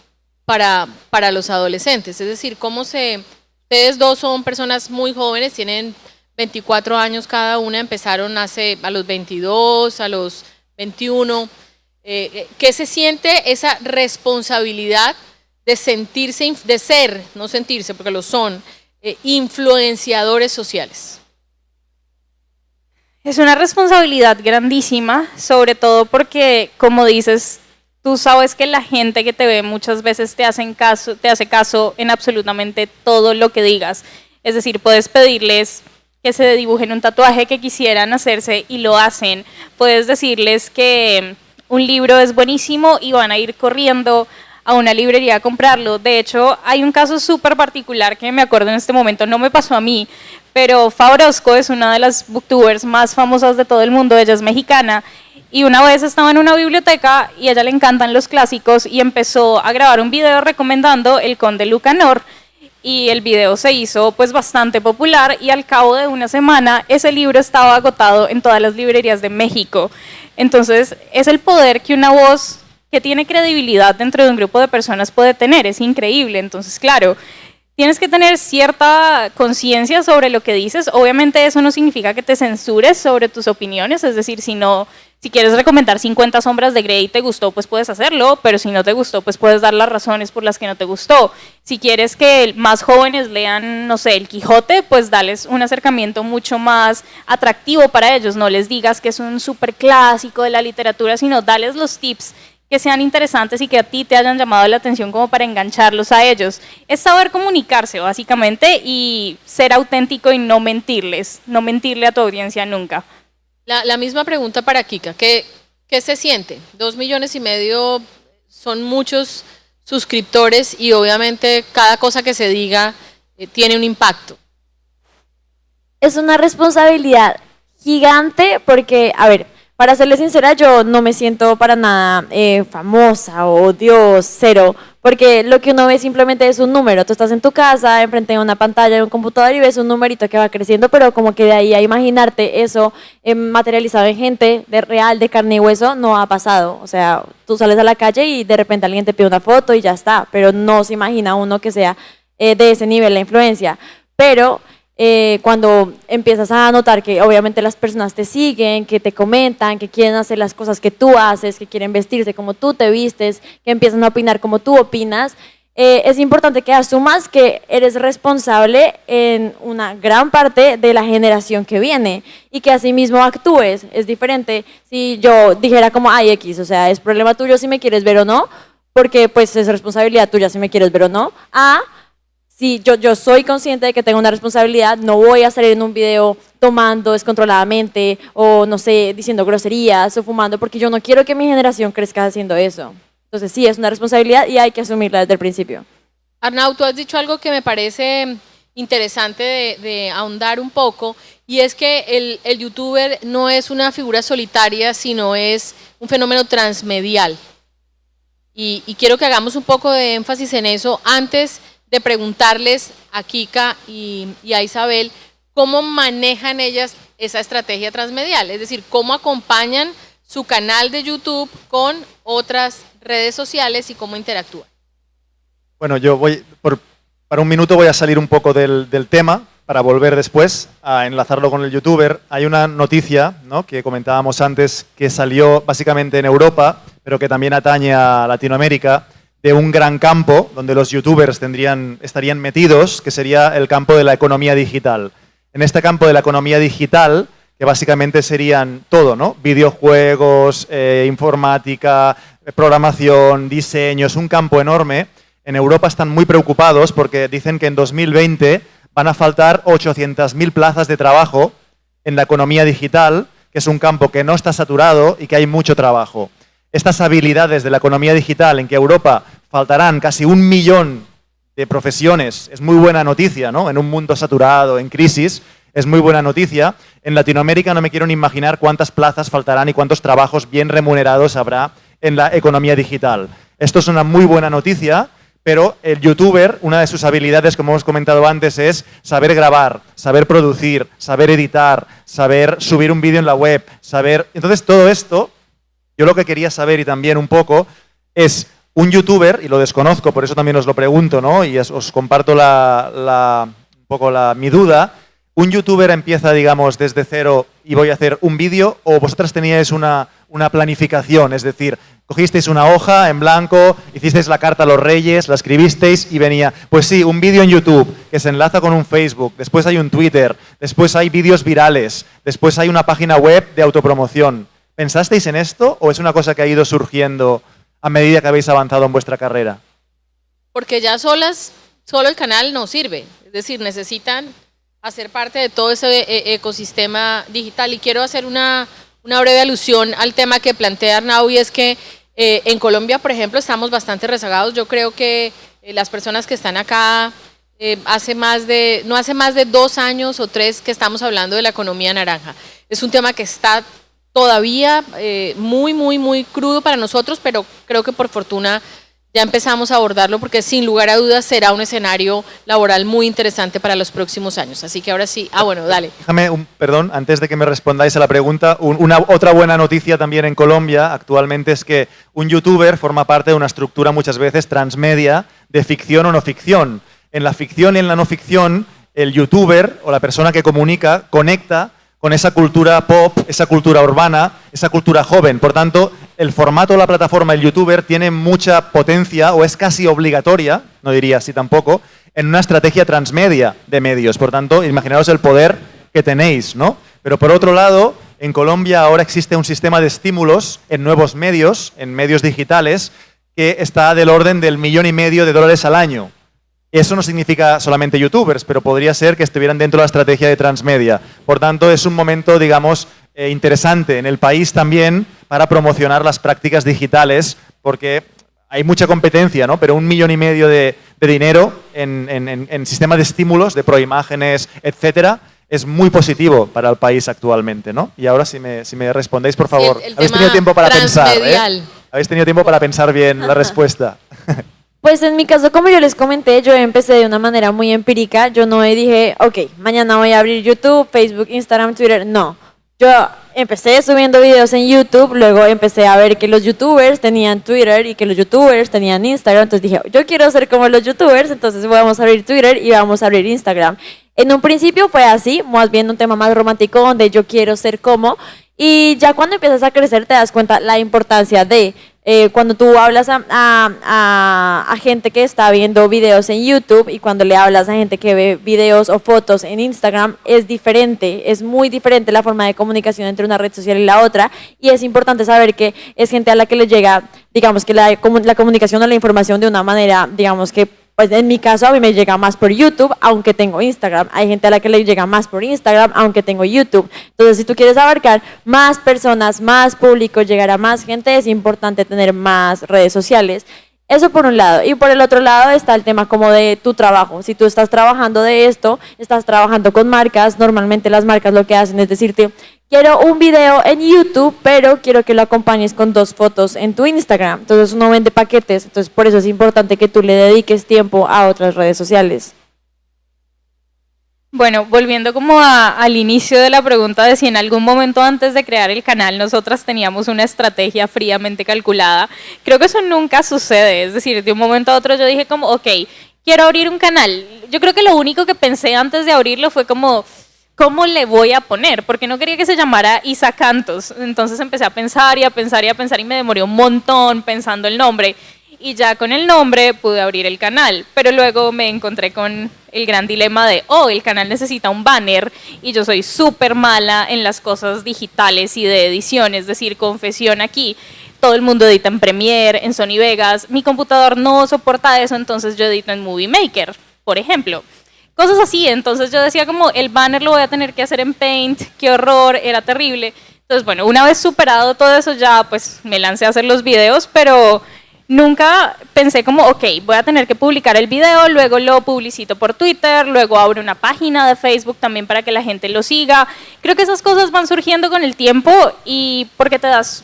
S2: para los adolescentes? Es decir, ustedes dos son personas muy jóvenes, tienen 24 años cada una, empezaron a los 22, a los 21. ¿Qué se siente esa responsabilidad de sentirse, de ser, no sentirse porque lo son, influenciadores sociales?
S3: Es una responsabilidad grandísima, sobre todo porque, como dices, tú sabes que la gente que te ve muchas veces te hace caso en absolutamente todo lo que digas. Es decir, puedes pedirles que se dibujen un tatuaje que quisieran hacerse y lo hacen. Puedes decirles que un libro es buenísimo y van a ir corriendo a una librería a comprarlo. De hecho, hay un caso súper particular que me acuerdo en este momento, no me pasó a mí, pero Fa Orozco es una de las booktubers más famosas de todo el mundo, ella es mexicana, y una vez estaba en una biblioteca y a ella le encantan los clásicos y empezó a grabar un video recomendando El Conde Lucanor, y el video se hizo pues bastante popular y al cabo de una semana ese libro estaba agotado en todas las librerías de México. Entonces es el poder que una voz que tiene credibilidad dentro de un grupo de personas puede tener, es increíble. Entonces, claro, tienes que tener cierta conciencia sobre lo que dices. Obviamente eso no significa que te censures sobre tus opiniones, es decir, si quieres recomendar 50 sombras de Grey y te gustó, pues puedes hacerlo, pero si no te gustó, pues puedes dar las razones por las que no te gustó. Si quieres que más jóvenes lean, no sé, El Quijote, pues dales un acercamiento mucho más atractivo para ellos. No les digas que es un súper clásico de la literatura, sino dales los tips que sean interesantes y que a ti te hayan llamado la atención como para engancharlos a ellos. Es saber comunicarse, básicamente, y ser auténtico y no mentirle a tu audiencia nunca.
S2: La misma pregunta para Kika, ¿qué se siente? 2,5 millones son muchos suscriptores y obviamente cada cosa que se diga tiene un impacto.
S4: Es una responsabilidad gigante porque, a ver, para serles sincera, yo no me siento para nada famosa o Dios, cero, porque lo que uno ve simplemente es un número. Tú estás en tu casa, enfrente de una pantalla de un computador y ves un numerito que va creciendo, pero como que de ahí a imaginarte eso materializado en gente de real, de carne y hueso, no ha pasado. O sea, tú sales a la calle y de repente alguien te pide una foto y ya está, pero no se imagina uno que sea de ese nivel la influencia. Pero cuando empiezas a notar que obviamente las personas te siguen, que te comentan, que quieren hacer las cosas que tú haces, que quieren vestirse como tú te vistes, que empiezan a opinar como tú opinas, es importante que asumas que eres responsable en una gran parte de la generación que viene y que asimismo actúes. Es diferente si yo dijera como, ay, X, o sea, es problema tuyo si me quieres ver o no, porque pues es responsabilidad tuya si me quieres ver o no, si yo soy consciente de que tengo una responsabilidad, no voy a salir en un video tomando descontroladamente o, no sé, diciendo groserías o fumando, porque yo no quiero que mi generación crezca haciendo eso. Entonces sí, es una responsabilidad y hay que asumirla desde el principio.
S2: Arnau, tú has dicho algo que me parece interesante de ahondar un poco, y es que el youtuber no es una figura solitaria, sino es un fenómeno transmedial. Y quiero que hagamos un poco de énfasis en eso antes de preguntarles a Kika y a Isabel cómo manejan ellas esa estrategia transmedial, es decir, cómo acompañan su canal de YouTube con otras redes sociales y cómo interactúan.
S5: Bueno, yo para un minuto voy a salir un poco del tema para volver después a enlazarlo con el youtuber. Hay una noticia, ¿no?, que comentábamos antes, que salió básicamente en Europa, pero que también atañe a Latinoamérica, de un gran campo donde los youtubers estarían metidos, que sería el campo de la economía digital. En este campo de la economía digital, que básicamente serían todo, ¿no?, videojuegos, informática, programación, diseño, es un campo enorme. En Europa están muy preocupados porque dicen que en 2020 van a faltar 800.000 plazas de trabajo en la economía digital, que es un campo que no está saturado y que hay mucho trabajo. Estas habilidades de la economía digital, en que Europa faltarán casi 1 millón de profesiones, es muy buena noticia, ¿no?, en un mundo saturado, en crisis, es muy buena noticia. En Latinoamérica no me quiero ni imaginar cuántas plazas faltarán y cuántos trabajos bien remunerados habrá en la economía digital. Esto es una muy buena noticia. Pero el youtuber, una de sus habilidades, como hemos comentado antes, es saber grabar, saber producir, saber editar, saber subir un vídeo en la web, Entonces, todo esto, yo lo que quería saber y también un poco es un youtuber, y lo desconozco, por eso también os lo pregunto, ¿no?, y os comparto un poco mi duda. ¿Un youtuber empieza, digamos, desde cero y voy a hacer un vídeo, o vosotras teníais una planificación? Es decir, cogisteis una hoja en blanco, hicisteis la carta a los reyes, la escribisteis y venía, pues sí, un vídeo en YouTube que se enlaza con un Facebook, después hay un Twitter, después hay vídeos virales, después hay una página web de autopromoción. ¿Pensasteis en esto o es una cosa que ha ido surgiendo a medida que habéis avanzado en vuestra carrera?
S2: Porque ya solo el canal no sirve, es decir, necesitan hacer parte de todo ese ecosistema digital. Y quiero hacer una breve alusión al tema que plantea Arnau, y es que en Colombia, por ejemplo, estamos bastante rezagados. Yo creo que las personas que están acá, no hace más de 2 años o 3 que estamos hablando de la economía naranja. Es un tema que está todavía muy, muy, muy crudo para nosotros, pero creo que por fortuna ya empezamos a abordarlo, porque sin lugar a dudas será un escenario laboral muy interesante para los próximos años. Así que ahora sí, bueno, dale.
S5: Déjame, perdón, antes de que me respondáis a la pregunta, otra buena noticia también en Colombia actualmente es que un youtuber forma parte de una estructura muchas veces transmedia de ficción o no ficción. En la ficción y en la no ficción, el youtuber o la persona que comunica conecta con esa cultura pop, esa cultura urbana, esa cultura joven. Por tanto, el formato de la plataforma del youtuber tiene mucha potencia, o es casi obligatoria, no diría así tampoco, en una estrategia transmedia de medios. Por tanto, imaginaos el poder que tenéis, ¿no? Pero por otro lado, en Colombia ahora existe un sistema de estímulos en nuevos medios, en medios digitales, que está del orden del $1,5 millones al año. Eso no significa solamente youtubers, pero podría ser que estuvieran dentro de la estrategia de transmedia. Por tanto, es un momento, digamos, interesante en el país también para promocionar las prácticas digitales, porque hay mucha competencia, ¿no? Pero $1,5 millones de dinero en sistema de estímulos, de proimágenes, etcétera, es muy positivo para el país actualmente, ¿no? Y ahora, si me respondéis, por favor. Habéis tenido tiempo para pensar, ¿eh? Habéis tenido tiempo para pensar bien la respuesta.
S4: Pues en mi caso, como yo les comenté, yo empecé de una manera muy empírica. Yo no dije, ok, mañana voy a abrir YouTube, Facebook, Instagram, Twitter. No, yo empecé subiendo videos en YouTube, luego empecé a ver que los youtubers tenían Twitter y que los youtubers tenían Instagram. Entonces dije, yo quiero ser como los youtubers, entonces vamos a abrir Twitter y vamos a abrir Instagram. En un principio fue así, más bien un tema más romántico donde yo quiero ser como. Y ya cuando empiezas a crecer te das cuenta la importancia de cuando tú hablas a gente que está viendo videos en YouTube y cuando le hablas a gente que ve videos o fotos en Instagram, es diferente, es muy diferente la forma de comunicación entre una red social y la otra, y es importante saber que es gente a la que le llega, digamos que la comunicación o la información de una manera, digamos que pues en mi caso a mí me llega más por YouTube, aunque tengo Instagram. Hay gente a la que le llega más por Instagram, aunque tengo YouTube. Entonces, si tú quieres abarcar más personas, más público, llegar a más gente, es importante tener más redes sociales. Eso por un lado. Y por el otro lado está el tema como de tu trabajo. Si tú estás trabajando de esto, estás trabajando con marcas, normalmente las marcas lo que hacen es decirte, quiero un video en YouTube, pero quiero que lo acompañes con 2 fotos en tu Instagram. Entonces uno vende paquetes, entonces por eso es importante que tú le dediques tiempo a otras redes sociales.
S3: Bueno, volviendo como al inicio de la pregunta de si en algún momento antes de crear el canal nosotras teníamos una estrategia fríamente calculada, creo que eso nunca sucede, es decir, de un momento a otro yo dije como, ok, quiero abrir un canal. Yo creo que lo único que pensé antes de abrirlo fue como, ¿cómo le voy a poner? Porque no quería que se llamara Isa Cantos, entonces empecé a pensar y a pensar y a pensar y me demoré un montón pensando el nombre. Y ya con el nombre pude abrir el canal, pero luego me encontré con el gran dilema de, el canal necesita un banner y yo soy súper mala en las cosas digitales y de edición, es decir, confesión aquí, todo el mundo edita en Premiere, en Sony Vegas, mi computador no soporta eso, entonces yo edito en Movie Maker, por ejemplo. Cosas así, entonces yo decía como, el banner lo voy a tener que hacer en Paint, qué horror, era terrible. Entonces bueno, una vez superado todo eso ya pues me lancé a hacer los videos, pero nunca pensé como, ok, voy a tener que publicar el video, luego lo publicito por Twitter, luego abro una página de Facebook también para que la gente lo siga. Creo que esas cosas van surgiendo con el tiempo y porque te vas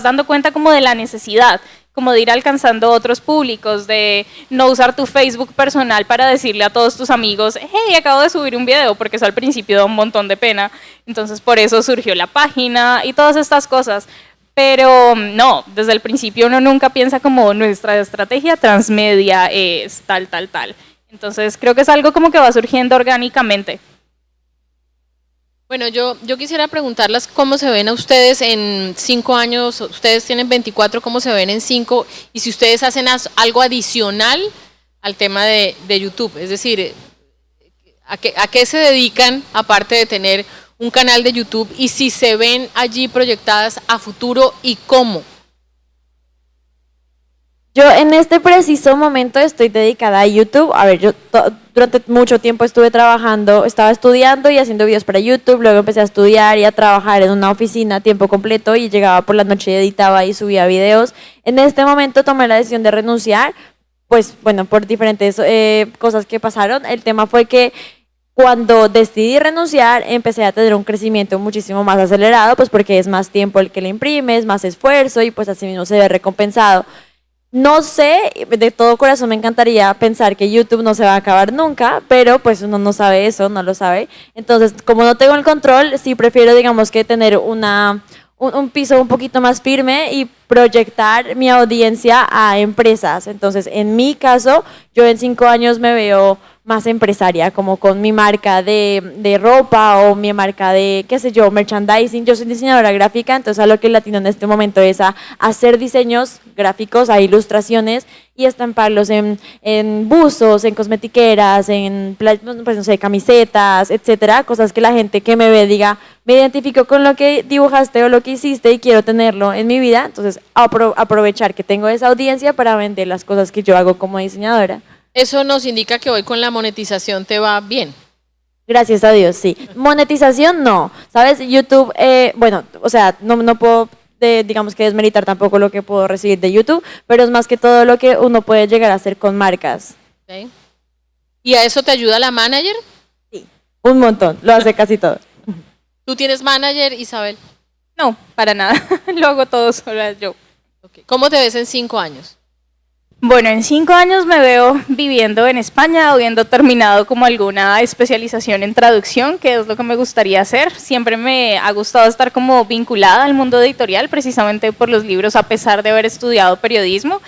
S3: dando cuenta como de la necesidad, como de ir alcanzando otros públicos, de no usar tu Facebook personal para decirle a todos tus amigos, hey, acabo de subir un video, porque eso al principio da un montón de pena. Entonces por eso surgió la página y todas estas cosas. Pero no, desde el principio uno nunca piensa como nuestra estrategia transmedia es tal. Entonces creo que es algo como que va surgiendo orgánicamente.
S2: Bueno, yo quisiera preguntarles cómo se ven a ustedes en 5 años, ustedes tienen 24, cómo se ven en 5 y si ustedes hacen algo adicional al tema de YouTube, es decir, ¿a qué se dedican aparte de tener un canal de YouTube y si se ven allí proyectadas a futuro y cómo?
S4: Yo en este preciso momento estoy dedicada a YouTube. A ver, yo durante mucho tiempo estuve trabajando, estaba estudiando y haciendo videos para YouTube, luego empecé a estudiar y a trabajar en una oficina a tiempo completo y llegaba por la noche y editaba y subía videos. En este momento tomé la decisión de renunciar, pues bueno, por diferentes cosas que pasaron. El tema fue que cuando decidí renunciar, empecé a tener un crecimiento muchísimo más acelerado, pues porque es más tiempo el que le imprimes, más esfuerzo y pues así mismo se ve recompensado. No sé, de todo corazón me encantaría pensar que YouTube no se va a acabar nunca, pero pues uno no sabe eso, no lo sabe. Entonces, como no tengo el control, sí prefiero, digamos, que tener un piso un poquito más firme y proyectar mi audiencia a empresas. Entonces, en mi caso, yo en 5 años me veo más empresaria, como con mi marca de ropa o mi marca de, qué sé yo, merchandising. Yo soy diseñadora gráfica, entonces a lo que latino en este momento es a hacer diseños gráficos, a ilustraciones y estamparlos en buzos, en cosmetiqueras, en pues no sé, camisetas, etcétera, cosas que la gente que me ve diga, me identifico con lo que dibujaste o lo que hiciste y quiero tenerlo en mi vida. Entonces aprovechar que tengo esa audiencia para vender las cosas que yo hago como diseñadora.
S2: Eso nos indica que hoy con la monetización te va bien.
S4: Gracias a Dios, sí. Monetización no, ¿sabes? YouTube, bueno, o sea, no puedo, digamos que desmeritar tampoco lo que puedo recibir de YouTube, pero es más que todo lo que uno puede llegar a hacer con marcas.
S2: Okay. ¿Y a eso te ayuda la manager?
S4: Sí, un montón, lo hace casi todo.
S2: ¿Tú tienes manager, Isabel?
S3: No, para nada, lo hago todo sola yo.
S2: Okay. ¿Cómo te ves en 5 años?
S3: Bueno, en 5 años me veo viviendo en España, habiendo terminado como alguna especialización en traducción, que es lo que me gustaría hacer. Siempre me ha gustado estar como vinculada al mundo editorial, precisamente por los libros, a pesar de haber estudiado periodismo.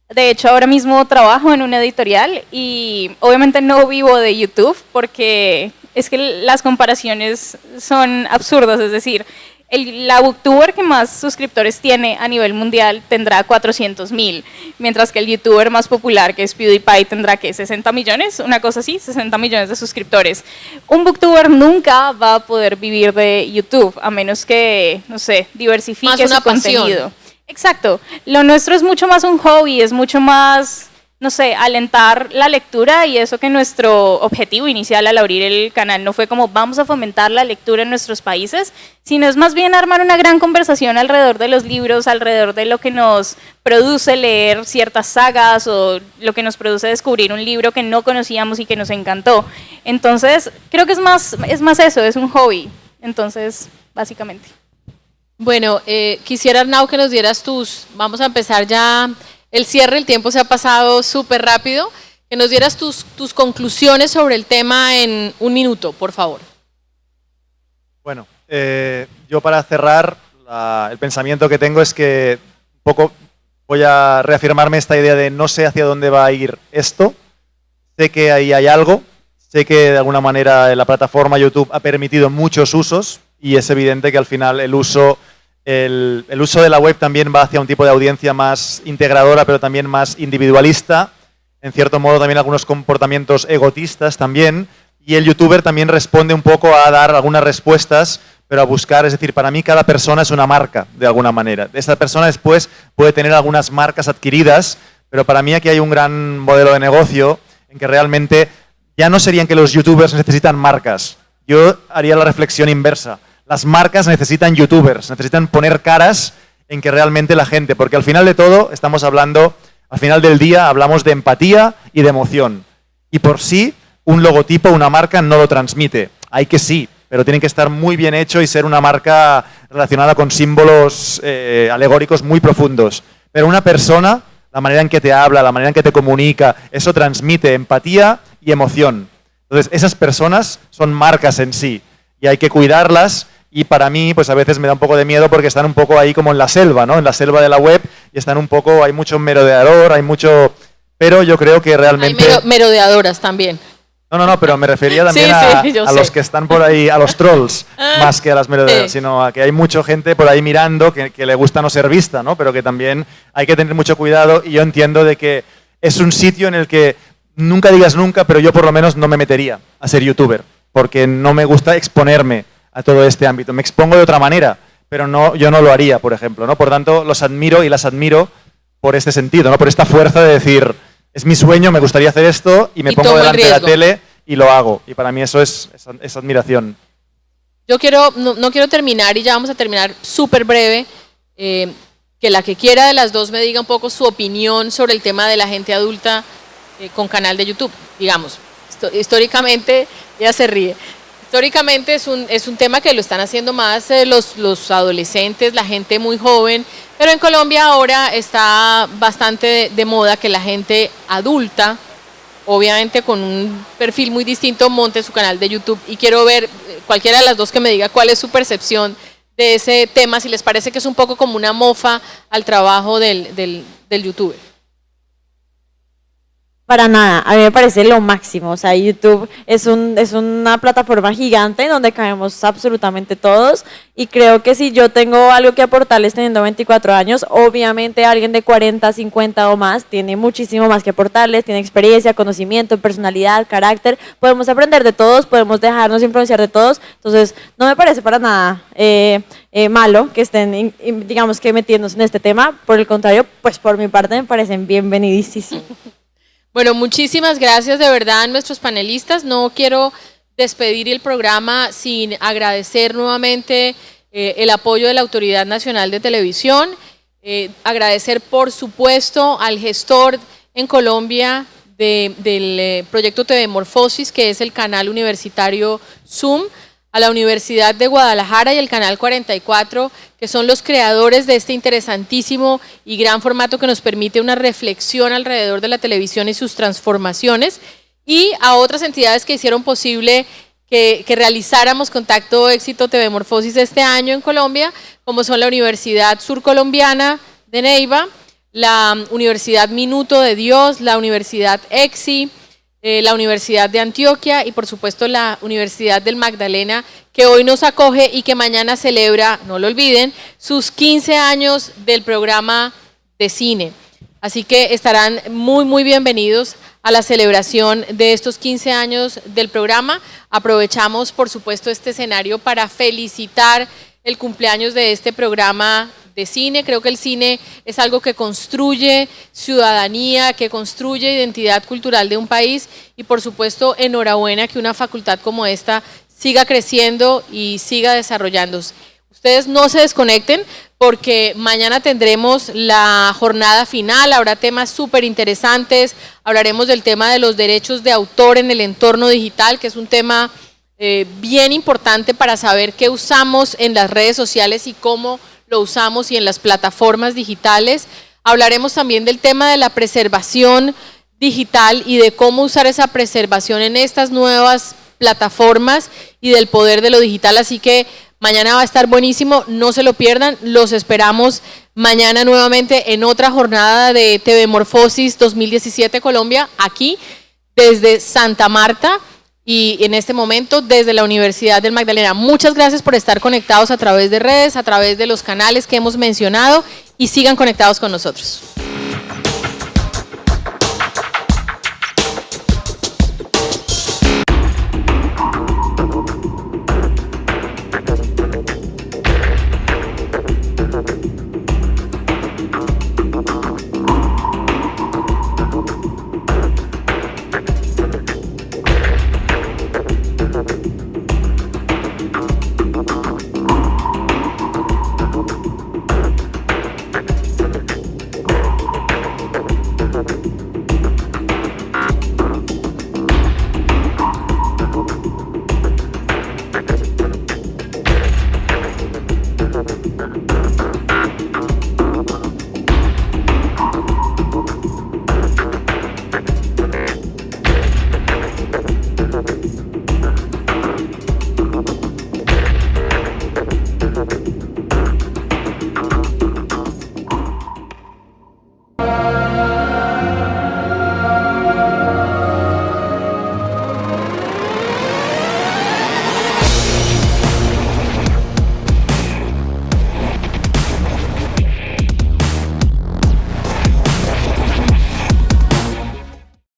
S3: De hecho, ahora mismo trabajo en una editorial y obviamente no vivo de YouTube porque es que las comparaciones son absurdas, es decir, la booktuber que más suscriptores tiene a nivel mundial tendrá 400,000, mientras que el youtuber más popular, que es PewDiePie, tendrá que 60 millones, una cosa así, 60 millones de suscriptores. Un booktuber nunca va a poder vivir de YouTube, a menos que, no sé, diversifique su contenido. Exacto. Lo nuestro es mucho más un hobby, es mucho más, no sé, alentar la lectura, y eso que nuestro objetivo inicial al abrir el canal no fue como vamos a fomentar la lectura en nuestros países, sino es más bien armar una gran conversación alrededor de los libros, alrededor de lo que nos produce leer ciertas sagas o lo que nos produce descubrir un libro que no conocíamos y que nos encantó. Entonces, creo que es más eso, es un hobby. Entonces, básicamente.
S2: Bueno, quisiera, Arnau, que nos dieras vamos a empezar ya el cierre, el tiempo se ha pasado súper rápido, que nos dieras tus conclusiones sobre el tema en 1 minuto, por favor.
S5: Bueno, yo para cerrar, el pensamiento que tengo es que un poco voy a reafirmarme esta idea de no sé hacia dónde va a ir esto, sé que ahí hay algo, sé que de alguna manera la plataforma YouTube ha permitido muchos usos y es evidente que al final el uso de la web también va hacia un tipo de audiencia más integradora, pero también más individualista, en cierto modo también algunos comportamientos egotistas también, y el youtuber también responde un poco a dar algunas respuestas, pero a buscar, es decir, para mí cada persona es una marca, de alguna manera. Esa persona después puede tener algunas marcas adquiridas, pero para mí aquí hay un gran modelo de negocio en que realmente ya no serían que los youtubers necesitan marcas. Yo haría la reflexión inversa. Las marcas necesitan youtubers, necesitan poner caras en que realmente la gente, porque al final de todo estamos hablando, al final del día hablamos de empatía y de emoción. Y por sí, un logotipo, una marca no lo transmite. Hay que sí, pero tiene que estar muy bien hecho y ser una marca relacionada con símbolos alegóricos muy profundos. Pero una persona, la manera en que te habla, la manera en que te comunica, eso transmite empatía y emoción. Entonces, esas personas son marcas en sí y hay que cuidarlas. Y para mí, pues a veces me da un poco de miedo porque están un poco ahí como en la selva, ¿no? En la selva de la web y están un poco, hay mucho merodeador, hay mucho... Pero yo creo que realmente...
S2: Hay merodeadoras también.
S5: No, pero me refería también a los que están por ahí, a los trolls, más que a las merodeadoras, sino a que hay mucha gente por ahí mirando que le gusta no ser vista, ¿no? Pero que también hay que tener mucho cuidado y yo entiendo de que es un sitio en el que nunca digas nunca, pero yo por lo menos no me metería a ser youtuber, porque no me gusta exponerme a todo este ámbito. Me expongo de otra manera, pero no, yo no lo haría, por ejemplo, ¿no? Por tanto, los admiro y las admiro por este sentido, ¿no? Por esta fuerza de decir, es mi sueño, me gustaría hacer esto y me pongo delante de la tele y lo hago. Y para mí eso es admiración.
S2: Yo no quiero terminar y ya vamos a terminar súper breve. Que la que quiera de las dos me diga un poco su opinión sobre el tema de la gente adulta con canal de YouTube, digamos. Históricamente, ella se ríe. Históricamente es un tema que lo están haciendo más los adolescentes, la gente muy joven, pero en Colombia ahora está bastante de moda que la gente adulta, obviamente con un perfil muy distinto, monte su canal de YouTube. Y quiero ver cualquiera de las dos que me diga cuál es su percepción de ese tema, si les parece que es un poco como una mofa al trabajo del youtuber.
S4: Para nada, a mí me parece lo máximo, o sea, YouTube es una plataforma gigante donde caemos absolutamente todos y creo que si yo tengo algo que aportarles teniendo 24 años, obviamente alguien de 40, 50 o más tiene muchísimo más que aportarles, tiene experiencia, conocimiento, personalidad, carácter, podemos aprender de todos, podemos dejarnos influenciar de todos, entonces no me parece para nada malo que estén, digamos que metiéndose en este tema, por el contrario, pues por mi parte me parecen bienvenidísimos.
S2: Bueno, muchísimas gracias de verdad a nuestros panelistas. No quiero despedir el programa sin agradecer nuevamente el apoyo de la Autoridad Nacional de Televisión, agradecer por supuesto al gestor en Colombia del proyecto TV Morfosis, que es el canal universitario Zoom, a la Universidad de Guadalajara y el Canal 44, que son los creadores de este interesantísimo y gran formato que nos permite una reflexión alrededor de la televisión y sus transformaciones, y a otras entidades que hicieron posible que realizáramos Contacto Éxito TV Morfosis este año en Colombia, como son la Universidad Surcolombiana de Neiva, la Universidad Minuto de Dios, la Universidad EXI, la Universidad de Antioquia y por supuesto la Universidad del Magdalena, que hoy nos acoge y que mañana celebra, no lo olviden, sus 15 años del programa de cine. Así que estarán muy bienvenidos a la celebración de estos 15 años del programa. Aprovechamos por supuesto este escenario para felicitar el cumpleaños de este programa de cine. Creo que el cine es algo que construye ciudadanía, que construye identidad cultural de un país y por supuesto enhorabuena que una facultad como esta siga creciendo y siga desarrollándose. Ustedes no se desconecten porque mañana tendremos la jornada final, habrá temas súper interesantes, hablaremos del tema de los derechos de autor en el entorno digital, que es un tema bien importante para saber qué usamos en las redes sociales y cómo lo usamos y en las plataformas digitales. Hablaremos también del tema de la preservación digital y de cómo usar esa preservación en estas nuevas plataformas y del poder de lo digital, así que mañana va a estar buenísimo, no se lo pierdan, los esperamos mañana nuevamente en otra jornada de TV Morfosis 2017 Colombia, aquí desde Santa Marta y en este momento desde la Universidad del Magdalena. Muchas gracias por estar conectados a través de redes, a través de los canales que hemos mencionado y sigan conectados con nosotros.